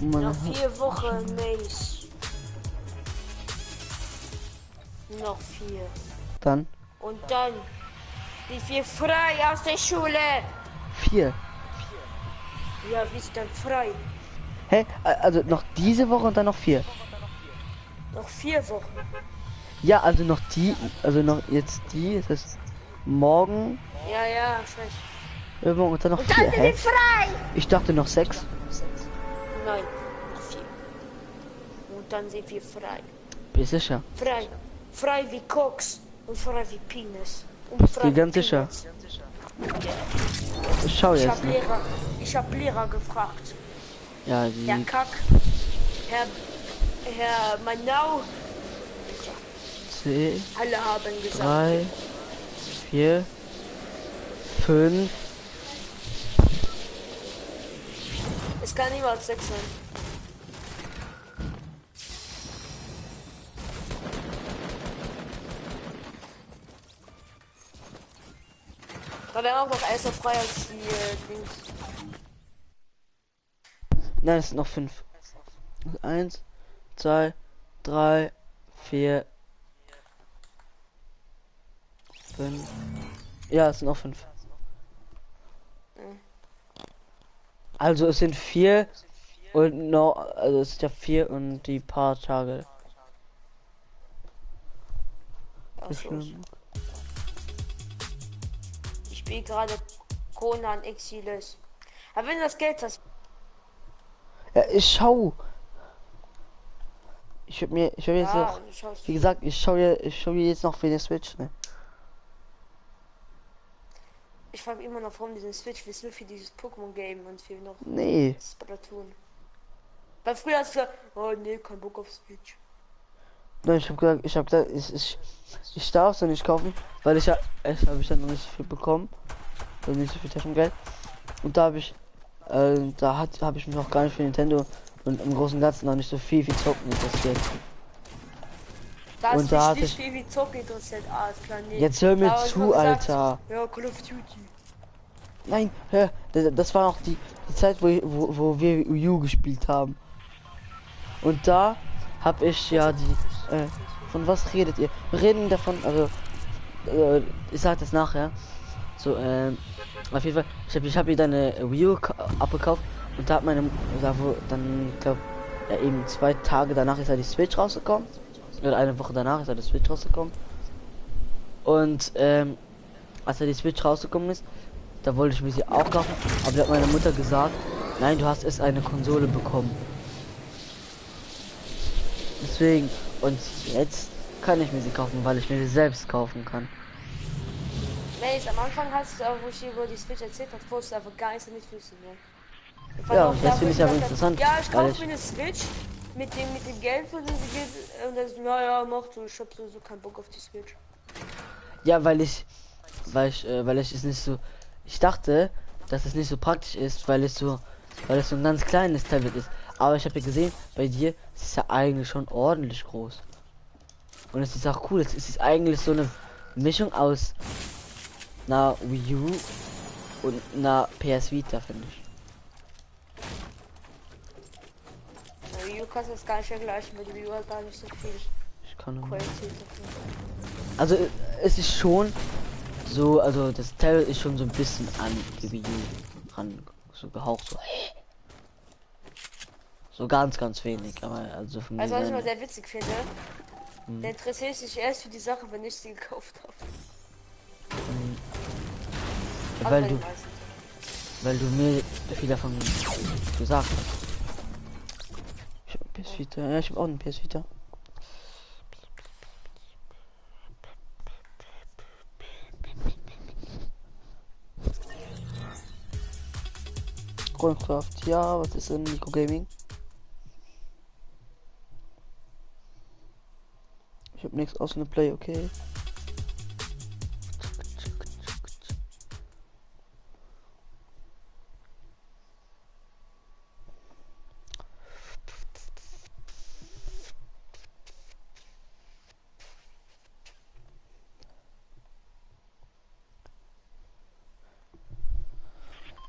S2: Noch 4 Wochen, Mace. Noch 4.
S1: Dann
S2: Und dann sind wir frei aus der Schule.
S1: 4.
S2: Ja, wir sind dann frei.
S1: Hä? Also noch diese Woche und dann noch 4.
S2: Noch 4 Wochen.
S1: Ja, also noch die, also noch jetzt die, ist es morgen,
S2: Ja, ja, schlecht.
S1: übermorgen und dann noch
S2: Und dann
S1: 4.
S2: sind
S1: Hä?
S2: wir frei.
S1: Ich dachte noch 6.
S2: Nein, noch 4. Und dann sind wir frei.
S1: Bist sicher?
S2: Frei. Frei wie Koks und frei wie Penis. Und
S1: Bist
S2: frei
S1: du ganz
S2: wie
S1: sicher?
S2: Peanuts.
S1: Ich schau
S2: Ich
S1: jetzt.
S2: hab
S1: Ne?
S2: Lehrer gefragt.
S1: Ja,
S2: Herr
S1: die
S2: Kack, Herr Manau,
S1: C,
S2: alle haben gesagt.
S1: 3, 4, 5.
S2: Es kann niemals 6 sein. Da wäre auch noch Elsa frei als die Dings.
S1: Nein, es sind noch 5. 1, 2, 3, 4, 5. Ja, es sind noch 5. Also es sind 4 und noch, also es ist ja 4 und die paar Tage.
S2: Ach so. Ich spiele gerade Conan Exiles. Aber wenn du das Geld hast,
S1: Ja, ich schau. Ich hab jetzt
S2: ja,
S1: noch,
S2: du schaust.
S1: wie gesagt, ich schau jetzt noch für die Switch, ne?
S2: Ich frage immer noch, warum diesen Switch willst du nur für dieses Pokémon-Game und für noch
S1: Nee.
S2: Splatoon. Weil früher hast du gesagt, oh nee, kein Bock auf Switch.
S1: Nein, ich hab gesagt, ich darf es nicht kaufen, weil ich habe ich dann noch nicht so viel bekommen. Also nicht so viel Taschengeld. Und da habe ich, habe ich mich auch gar nicht für Nintendo und im Großen und Ganzen noch nicht so viel zocken interessiert.
S2: Da
S1: Und
S2: ist
S1: da
S2: mich
S1: hatte
S2: nicht
S1: ich-
S2: viel wie Zocken interessiert. Alles klar, nee.
S1: Jetzt hör mir
S2: Aber ich
S1: zu,
S2: hab gesagt,
S1: Alter.
S2: Ja, Call of Duty.
S1: Nein, hör, das war noch die Zeit, wo wir Wii U gespielt haben. Und da habe ich ja die, von was redet ihr? Wir reden davon, also, ich sag das nachher. So, auf jeden Fall, ich hab mir dann eine Wii U abgekauft und da hat dann, ich glaube, ja eben 2 Tage danach ist ja die Switch rausgekommen. Oder eine Woche danach ist ja die Switch rausgekommen. Und, als ja die Switch rausgekommen ist, da wollte ich mir sie auch kaufen, aber da hat meine Mutter gesagt, nein, du hast erst eine Konsole bekommen. Deswegen, und jetzt kann ich mir sie kaufen, weil ich mir sie selbst kaufen kann.
S2: Nee, am Anfang hast du, wo ich dir über die Switch erzählt habe, wolltest du einfach gar nichts damit wissen, ne? Ich fand
S1: Ja,
S2: auch
S1: und
S2: da,
S1: das
S2: wo
S1: finde ich aber
S2: gesagt hab,
S1: interessant.
S2: Ja, ich
S1: weil
S2: kaufe mir eine Switch mit dem Geld, für das sie geht. Und das, ja, mach du, ich hab so keinen Bock auf die Switch.
S1: Ja, weil ich es nicht so, ich dachte, dass es nicht so praktisch ist, weil es so ein ganz kleines Tablet ist. Aber ich habe ja gesehen, bei dir ist es ja eigentlich schon ordentlich groß. Und es ist auch cool, es ist eigentlich so eine Mischung aus einer Wii U und einer PS Vita, finde ich.
S2: Na, du kannst das gar nicht vergleichen, weil die Wii U hat gar nicht so viel
S1: Ich kann
S2: Qualität dafür.
S1: Also es ist schon so, also das Tablet ist schon so ein bisschen an die Wii U ran, so gehaucht, so ganz wenig, aber also von
S2: Also was ich
S1: Design
S2: mal sehr witzig finde, der interessiert sich erst für die Sache, wenn ich sie gekauft habe. Also
S1: weil
S2: bei
S1: du
S2: den meisten.
S1: weil du mir viel davon gesagt hast. Ich hab PS Vita, ja, ich habe auch einen PS Vita. Minecraft, ja, was ist denn Nico Gaming? Ich habe nichts außer eine Play, okay.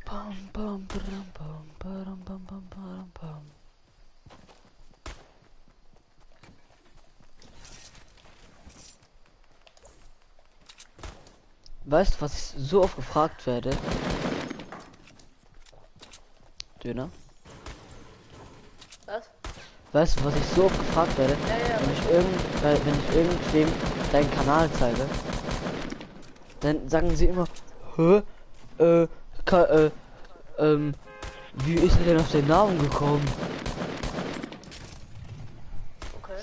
S1: Bam, bam, bam, bam, bam, bam, bam, bam, bam. weißt du, was ich so oft gefragt werde? Döner.
S2: Was?
S1: Weißt du, was ich so oft gefragt werde?
S2: Ja, ja,
S1: Wenn ich irgendwem deinen Kanal zeige, dann sagen sie immer, hä? Ka wie ist er denn auf den Namen gekommen?
S2: okay.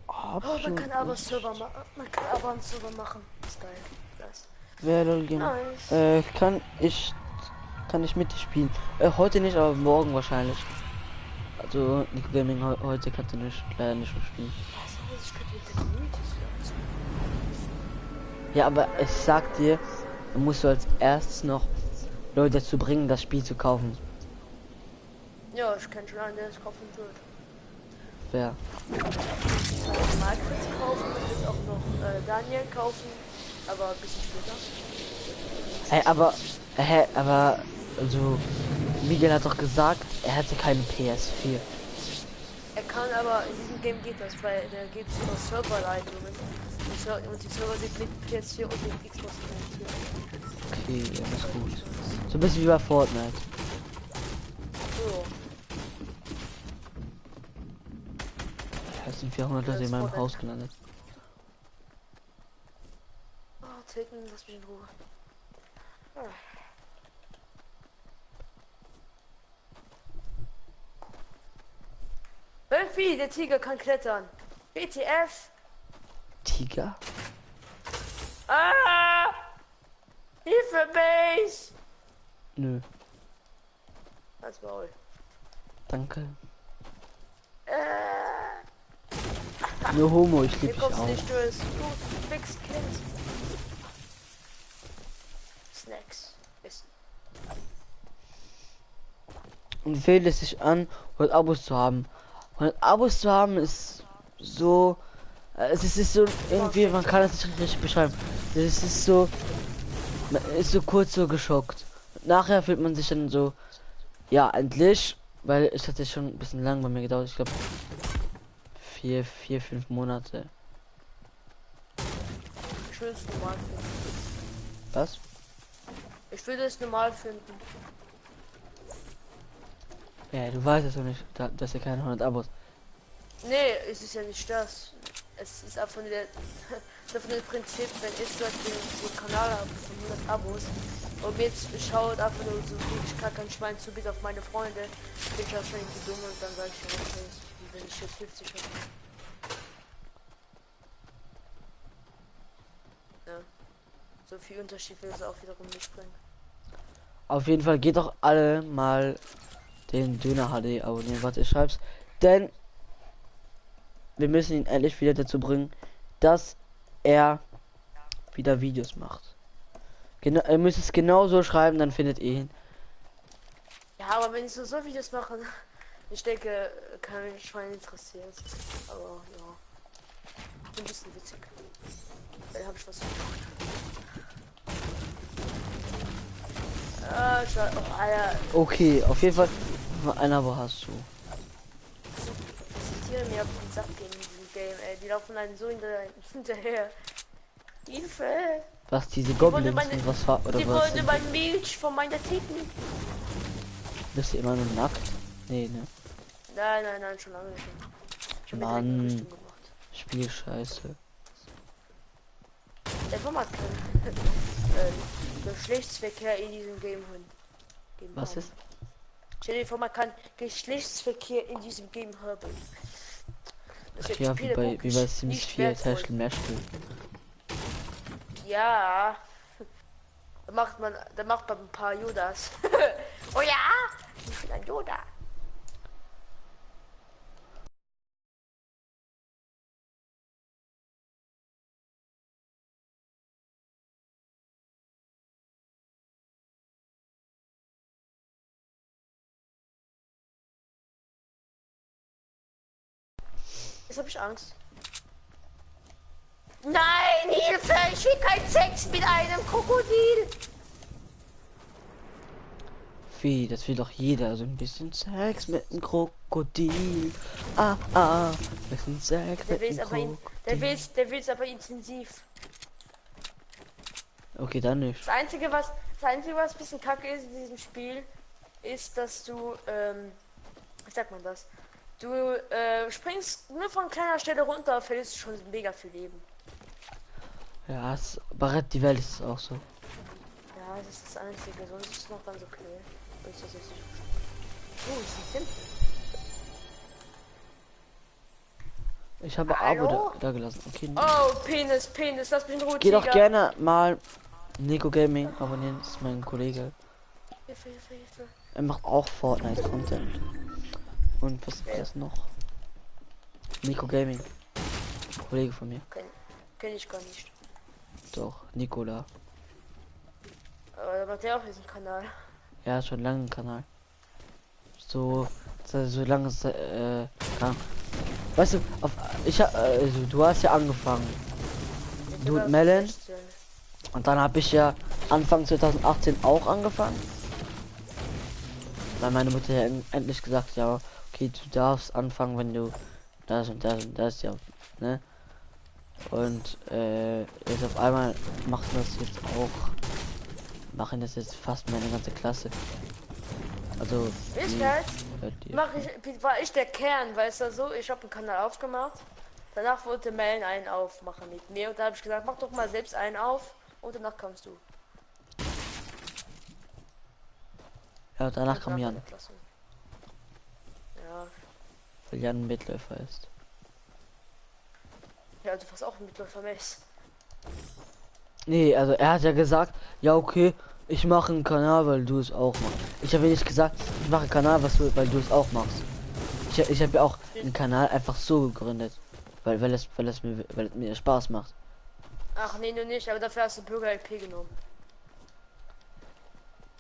S1: Oh,
S2: Oh, man kann aber Server machen. Man kann aber einen Server machen. Ist geil. Das.
S1: Nice. Kann ich mit dir spielen? Heute nicht, aber morgen wahrscheinlich. Also Nico Gaming heute kannst du nicht leider nicht mehr spielen.
S2: Das heißt, ich könnte mit der Community so.
S1: Ja, aber ich sag dir, dann musst du als erstes noch Leute dazu bringen, das Spiel zu kaufen.
S2: Ja, ich kenne schon einen, der es kaufen wird.
S1: Wer?
S2: Markus kaufen und jetzt auch noch Daniel kaufen, aber ein bisschen später.
S1: Aber also Miguel hat doch gesagt, er hätte keine PS4.
S2: Er kann aber, in diesem Game geht das, weil da gibt es noch Serverleitungen. Und die Server sind mit PS4 und mit Xbox connectiert.
S1: Okay, ja, das ist gut. So ein bisschen wie bei Fortnite.
S2: So,
S1: Da sind 400 Leute in meinem Haus gelandet.
S2: oh, Tilten, lass mich in Ruhe. Ah. Murphy, der Tiger kann klettern. BTF.
S1: Tiger?
S2: Ah! Hilfe mich!
S1: Nö,
S2: Das war
S1: danke. Nur Homo, ich lieb
S2: Hier
S1: dich
S2: kommst du
S1: auch.
S2: nicht durch. Du fix Kind. Snacks. Essen.
S1: Und fehlt es sich an, 100 Abos zu haben. 100 Abos zu haben ist so... Es ist so irgendwie, man kann es nicht richtig beschreiben. Es ist so... Man ist so kurz so geschockt. Nachher fühlt man sich dann so... Ja, endlich. Weil es hat ja schon ein bisschen lang bei mir gedauert. Ich glaube... 5 Monate.
S2: Ich will es normal finden.
S1: Was?
S2: Ich will es normal finden.
S1: Ja, du weißt es doch nicht, dass ihr keine 100 Abos.
S2: Nee, es ist ja nicht das. Es ist einfach von der von dem Prinzip, wenn ich dort den Kanal habe von 100 Abos und jetzt schaut einfach nur so wirklich gar kein Schwein zu bis auf meine Freunde, bin ich wahrscheinlich zu dumm und dann sage ich ja, okay, wenn ich jetzt 50 habe. Ja. So viel Unterschied will es auch wiederum nicht bringen.
S1: Auf jeden Fall geht doch alle mal den Döner HD abonnieren, was ich schreib's. Denn wir müssen ihn endlich wieder dazu bringen, dass er wieder Videos macht. Genau, ihr müsst es genauso schreiben, dann findet ihr ihn.
S2: Ja, aber wenn ich so Videos mache, ich denke, kein Schwein interessiert. Aber ja. Ein bisschen witzig. Da habe ich was gemacht. Oh, Alter.
S1: Okay, auf jeden Fall. Ein Abo hast du.
S2: Die Tiere mir auf den Sack gehen in diesem Game, ey. Die laufen einen so hinterher. Hilfe!
S1: Was diese
S2: wollte
S1: Goblins
S2: meine-
S1: und was war oder
S2: Die
S1: was?
S2: wollte mein Milch von meiner Titten.
S1: Bist du immer nur nackt? Nee, ne?
S2: Nein, schon lange nicht mehr. Ich hab mir direkt eine
S1: Mann,
S2: Richtung gemacht.
S1: Spiel scheiße.
S2: Der Format kann Geschlechtsverkehr in diesem Game haben.
S1: Was ist?
S2: Stell dir vor, man kann Geschlechtsverkehr in diesem Game haben. Das
S1: Ach
S2: wird
S1: ja, wie bei Sims
S2: nicht
S1: 4
S2: wertvoll.
S1: Taschel Mashkel.
S2: Ja. Da macht man ein paar Yodas. Oh ja! Ich bin ein Yoda. Jetzt habe ich Angst. Nein, Hilfe! Ich will keinen Sex mit einem Krokodil!
S1: Wie, das will doch jeder. So ein bisschen Sex mit einem Krokodil. Ein bisschen Sex
S2: Der
S1: mit
S2: will es
S1: einem
S2: aber,
S1: Krokodil.
S2: der will's aber intensiv.
S1: Okay, dann nicht.
S2: Das Einzige, was ein bisschen kacke ist in diesem Spiel, ist, dass du, wie sagt man das? Du springst nur von kleiner Stelle runter, verlierst schon mega viel Leben.
S1: Ja, Barrett, die Welt ist auch so.
S2: Ja, das ist das Einzige, sonst ist es noch ganz okay. Und das ist nicht so. Ist ein Kind.
S1: Ich habe
S2: Hallo?
S1: Abo da gelassen. Okay.
S2: Oh, Penis, lass mich in Ruhe.
S1: Geh doch
S2: Tiger.
S1: gerne mal Nico Gaming abonnieren. Das ist mein Kollege.
S2: Hilfe.
S1: Er macht auch Fortnite Content. Und was ist das noch? Nico Gaming. Kollege von mir.
S2: Kenn ich gar nicht.
S1: Doch, Nicola.
S2: Aber da macht der auch diesen Kanal.
S1: Er hat schon lange einen Kanal. So lange es kann. Weißt du, also, du hast ja angefangen. Du und Melon. Und dann habe ich ja Anfang 2018 auch angefangen. Weil meine Mutter ja endlich gesagt, ja, okay, du darfst anfangen, wenn du das und das und das, ja, ne? Und jetzt auf einmal machen das jetzt auch, machen das jetzt fast meine ganze Klasse. Also
S2: War ich der Kern, weißt du so? Ich habe einen Kanal aufgemacht. Danach wollte Mellen einen aufmachen mit mir und da habe ich gesagt, mach doch mal selbst einen auf und danach kommst du.
S1: ja, danach kam Jan,
S2: Ja.
S1: weil Jan ein Mitläufer ist.
S2: Ja, du warst auch ein Mitläufer, Mess.
S1: Nee, also er hat ja gesagt, ja okay, ich mache einen Kanal, weil du es auch machst. Ich habe nicht gesagt, ich mache einen Kanal, weil du es auch machst. Ich habe ja auch einen Kanal einfach so gegründet, weil es mir Spaß macht.
S2: Ach nee, du nicht, aber dafür hast du Bürger LP genommen.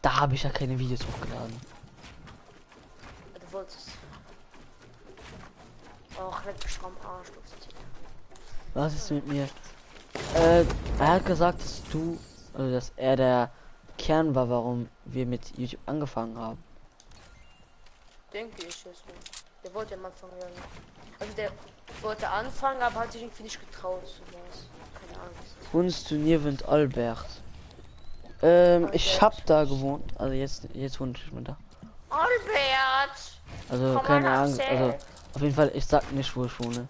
S1: Da habe ich ja keine Videos hochgeladen.
S2: Du wolltest. Och, leck mich am Arsch, du Tier.
S1: Was ist mit mir? Er hat gesagt, dass er der Kern war, warum wir mit YouTube angefangen haben.
S2: Denke ich es nicht. Der wollte am Anfang ja nicht. Also der wollte anfangen, aber hat sich irgendwie nicht getraut. Sowas. Keine Ahnung.
S1: Kunstturnier mit Albert. Ich hab da gewohnt. Also jetzt wohne ich mal da.
S2: Albert!
S1: Also
S2: Komm
S1: keine
S2: mal
S1: Ahnung.
S2: aufs
S1: Also
S2: Feld.
S1: auf jeden Fall, ich sag nicht, wo ich wohne.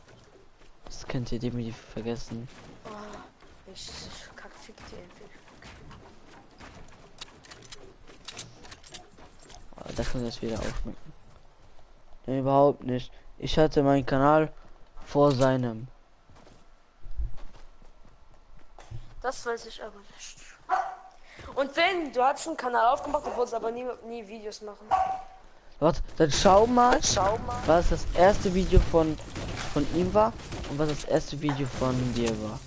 S1: Das könnt ihr definitiv vergessen.
S2: Oh, ich kack fick die einfach.
S1: Aber da kann das wieder aufschmecken. Nee, überhaupt nicht. Ich hatte meinen Kanal vor seinem.
S2: Das weiß ich aber nicht. Und wenn, du hast einen Kanal aufgemacht, du wolltest aber nie Videos machen.
S1: Warte, dann schau mal,
S2: Schau mal.
S1: was das erste Video von ihm war und was das erste Video von dir war.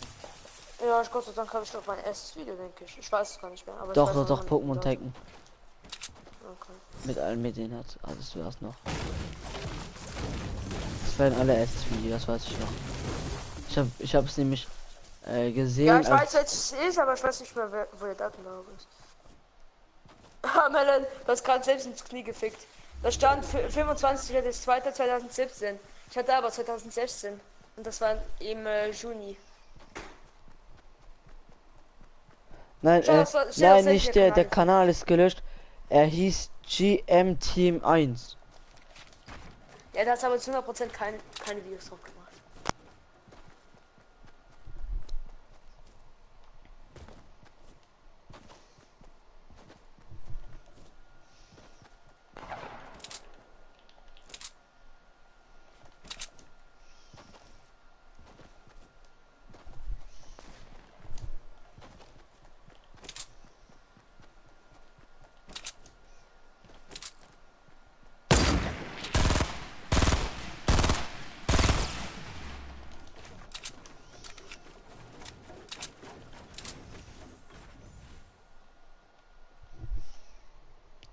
S2: Ja, Gott sei Dank habe ich doch mein erstes Video, denke ich. Ich weiß es gar nicht mehr. Aber
S1: Doch,
S2: ich weiß
S1: doch,
S2: noch,
S1: Pokémon Tycoon.
S2: Okay.
S1: Mit allen Medien hat alles du hast noch. Das war ein allererstes Video, das weiß ich noch. Ich habe es nämlich gesehen.
S2: Ja, ich weiß, welches es ist, aber ich weiß nicht mehr, wo der Datenlager ist. Ah, Melon, du hast gerade selbst ins Knie gefickt. Da stand 25.02.2017. Ich hatte aber 2016. Und das war im Juni.
S1: Nein,
S2: Schau, das war-
S1: nein,
S2: das
S1: nicht
S2: der
S1: der
S2: Kanal
S1: Kanal ist gelöscht. Er hieß GM Team 1.
S2: Ja, da hast aber zu 100% keine Videos drauf gemacht.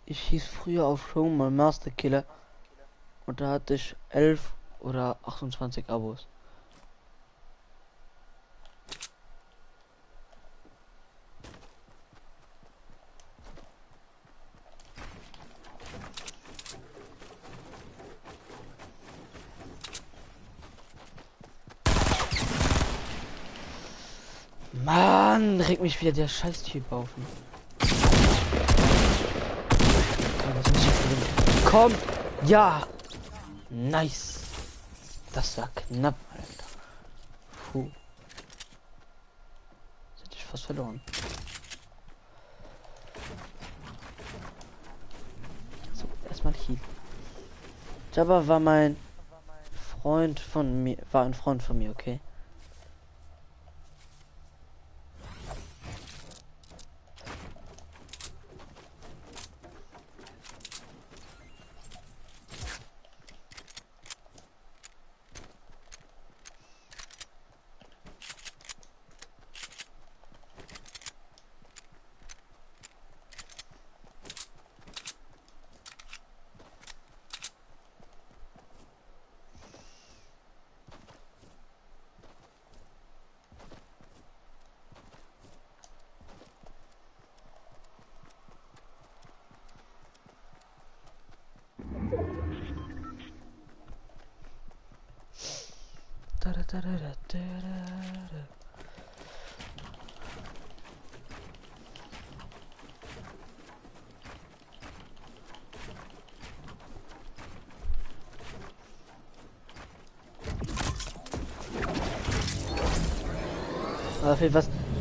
S1: Ich hieß früher auf schon mal Master Killer und da hatte ich 11 oder 28 Abos. Mann, regt mich wieder der Scheiß-Typ auf. Ne? Komm! Ja! Nice! Das war knapp, Alter. Puh. Jetzt hätte ich fast verloren. So, erstmal hier. Jabba war mein Freund von mir, war ein Freund von mir, okay?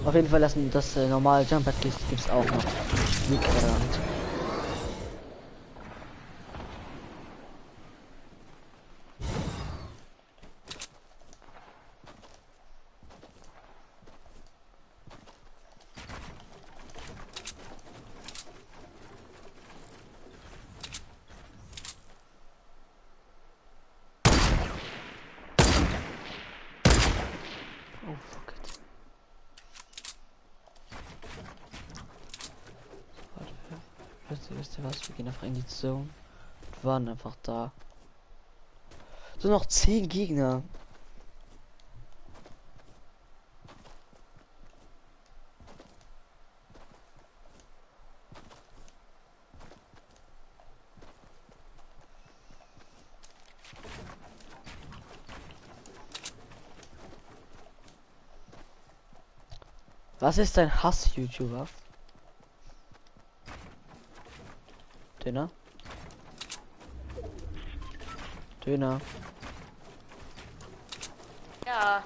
S1: Auf jeden Fall lassen das normale Jumper gibt's auch noch. Wie gerade. Oh fuck it. Warte, wisst ihr was? Wir gehen einfach in die Zone. Wir waren einfach da. So noch 10 Gegner. Was ist dein Hass-YouTuber? Döner? Döner.
S2: Ja,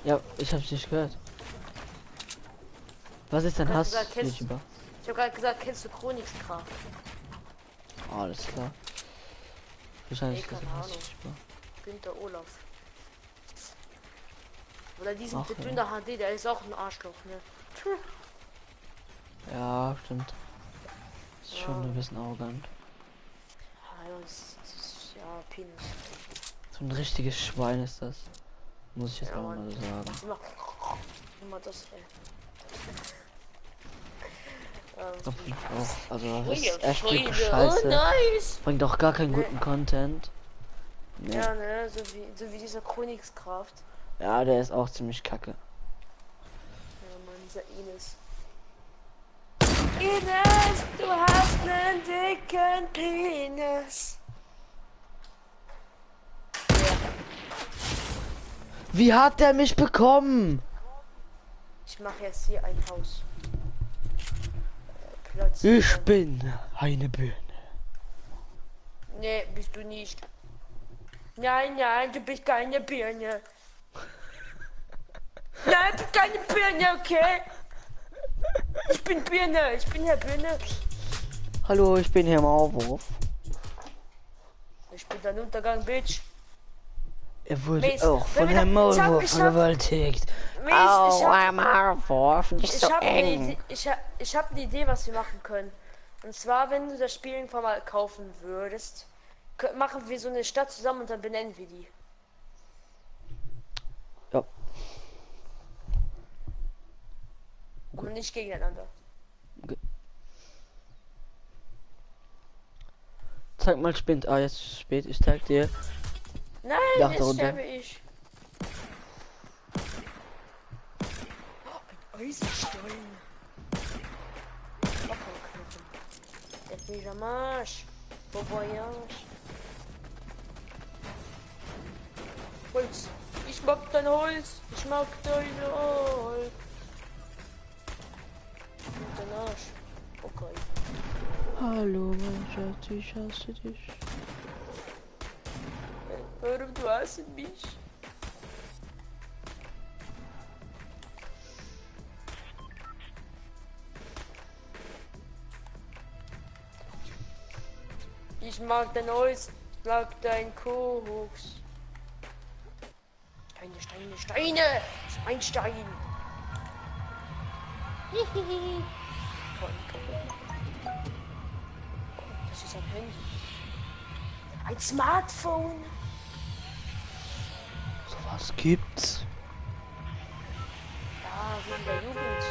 S1: Ja, ich hab's nicht gehört. Was ist dein
S2: Du hast gesagt,
S1: Hass-YouTuber?
S2: ich habe gerade gesagt, kennst du Chronixkraft?
S1: Alles klar. Wahrscheinlich
S2: Nee,
S1: ist das
S2: keine
S1: ein
S2: Ahnung.
S1: Hass-YouTuber.
S2: Günther Olaf. Oder diesen
S1: Ach, ja.
S2: Bedünder HD, der ist auch ein Arschloch, ne?
S1: Ja, stimmt. Ist schon
S2: Ja.
S1: ein bisschen arrogant.
S2: Ja, ja, Penis.
S1: So ein richtiges Schwein ist das. Muss ich jetzt
S2: Ja,
S1: auch mal
S2: Mann.
S1: so sagen.
S2: Immer das, ey.
S1: Doch, finde ich auch. Also das
S2: Friede,
S1: ist echt wirklich
S2: Friede,
S1: scheiße.
S2: oh nice!
S1: Bringt auch gar keinen guten Content. Nee.
S2: Ja, ne, so wie dieser Chronixkraft.
S1: Ja, der ist auch ziemlich kacke.
S2: Ja, Mann, dieser Ines. Ines, du hast einen dicken Penis.
S1: Wie hat der mich bekommen?
S2: Ich mache jetzt hier ein Haus. Platz.
S1: Ich bin eine Birne.
S2: Nee, bist du nicht. Nein, nein, du bist keine Birne. Nein, du bist keine Birne, okay? Ich bin Birne, ich bin Herr Birne.
S1: Hallo, ich bin Herr Maulwurf.
S2: Ich bin dein Untergang, Bitch.
S1: Er wurde
S2: Mist,
S1: auch
S2: wenn
S1: von
S2: wir
S1: Herrn
S2: da- ich hab-
S1: Maulwurf
S2: ich hab-
S1: vergewaltigt.
S2: Mist,
S1: Au,
S2: ich hab-
S1: Herr Maulwurf, nicht so eng.
S2: ich hab eine Idee, was wir machen können. Und zwar, wenn du das Spiel irgendwann mal kaufen würdest, machen wir so eine Stadt zusammen und dann benennen wir die.
S1: Ja.
S2: Und nicht gegeneinander.
S1: Zeig mal Spind. Ah, jetzt ist es spät. Ich zeig dir.
S2: Nein,
S1: Ja,
S2: jetzt
S1: darunter.
S2: sterbe ich. Oh, ein Eisenstein. Wackelknochen. Der Pyjamasch. Bon voyage. Holz. Ich mag dein Holz. Ich mag deine Holz. Arsch. Okay.
S1: Hallo, mein Schatz, ich hasse dich.
S2: Warum du hast mich? Ich mag den Eis, ich mag dein Koks. Steine! Ein Stein! Hihihi. Das ist ein Handy. Ein Smartphone!
S1: So was gibt's?
S2: Ja, wegen der Jugend.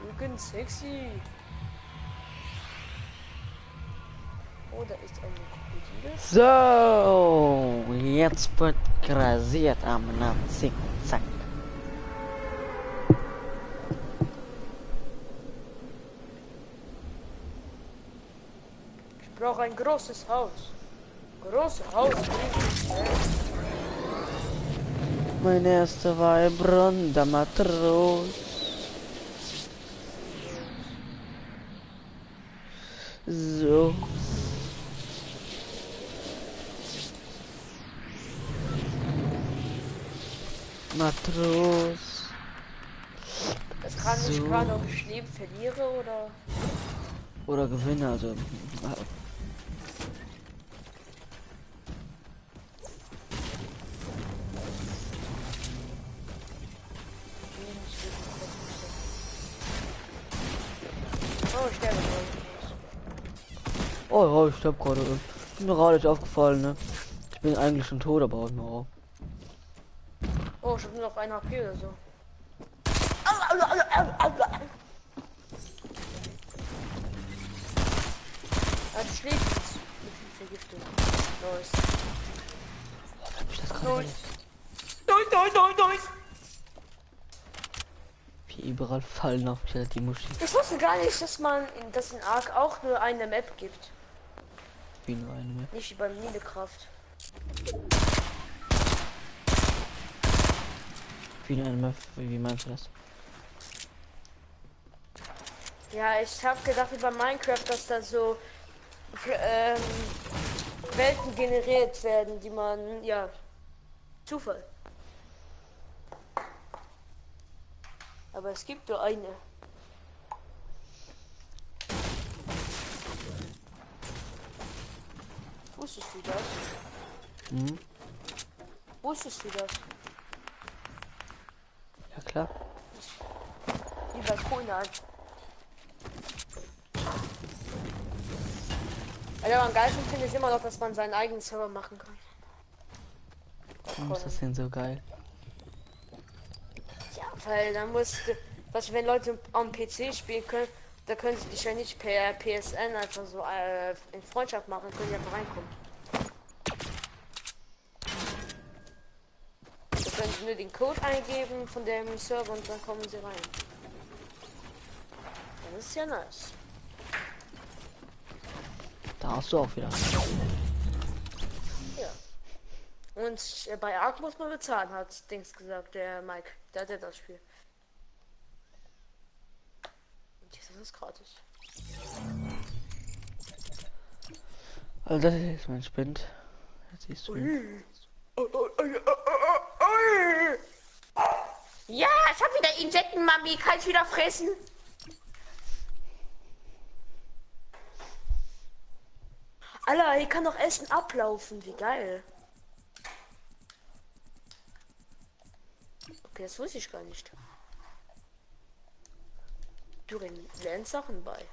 S2: Jugend sexy. Oh, da ist eine Krokodile.
S1: So, jetzt wird grasiert am Zickzack.
S2: Ich brauche ein großes Haus. Großes Haus.
S1: Mein erster war ein blonder Matros. So. Matros.
S2: Das kann nicht
S1: So.
S2: gerade, ob ich Leben verliere oder.
S1: Gewinne, also.
S2: Oh, ich sterbe.
S1: Oh, ich sterb gerade. Ist mir gerade nicht aufgefallen, ne? Ich bin eigentlich schon tot, aber auch noch.
S2: Oh, ich habe nur noch ein HP oder so. Er schlägt uns mit viel Vergiftung. Nice. Nice.
S1: Wie überall fallen auf mich die Muschi.
S2: Ich wusste gar nicht, dass in Ark auch nur eine Map gibt.
S1: Wie nur eine mehr.
S2: Nicht wie beim Minecraft.
S1: Wie nur eine mehr. Wie meinst du das?
S2: Ja, ich habe gedacht wie bei Minecraft, dass da so Welten generiert werden, die man, ja, Zufall. Aber es gibt nur eine. Wusstest du das?
S1: Hm?
S2: Wusstest du das?
S1: Ja klar.
S2: Wie bei Conan. Also am geilsten finde ich immer noch, dass man seinen eigenen Server machen kann.
S1: Warum ist das denn so geil?
S2: Ja, weil dann was wenn Leute am PC spielen können, da können sie dich ja nicht per PSN einfach so in Freundschaft machen, können sie einfach reinkommen. Da können sie nur den Code eingeben von dem Server und dann kommen sie rein. Das ist ja nice.
S1: Da hast du auch wieder.
S2: Ja. Und bei Ark muss man bezahlen, hat Dings gesagt, der Mike. Der hat das Spiel. Und jetzt ist es gratis.
S1: Also das ist mein Spind. Jetzt siehst du.
S2: Ja, ich hab wieder Insekten, Mami. Kann ich wieder fressen? Alter, hier kann doch Essen ablaufen. Wie geil. Okay, das wusste ich gar nicht. Du lernst Sachen bei.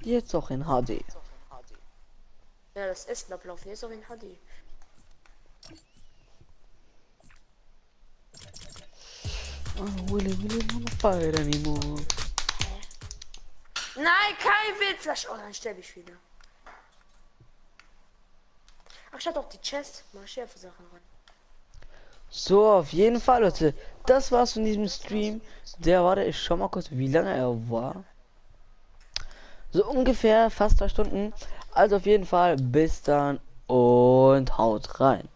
S1: Jetzt auch in HD.
S2: Ja, das Essen ablaufen ist auch in HD.
S1: Oh, Willy, wanna fight anymore.
S2: Nein, kein Witz. Oh, dann sterbe ich wieder. Ach, ich hatte auch die Chest. Mach ich einfach Sachen rein.
S1: So, auf jeden Fall, Leute. Das war's von diesem Stream. Warte, ich schau mal kurz, wie lange er war. So ungefähr fast 2 Stunden. Also auf jeden Fall, bis dann und haut rein.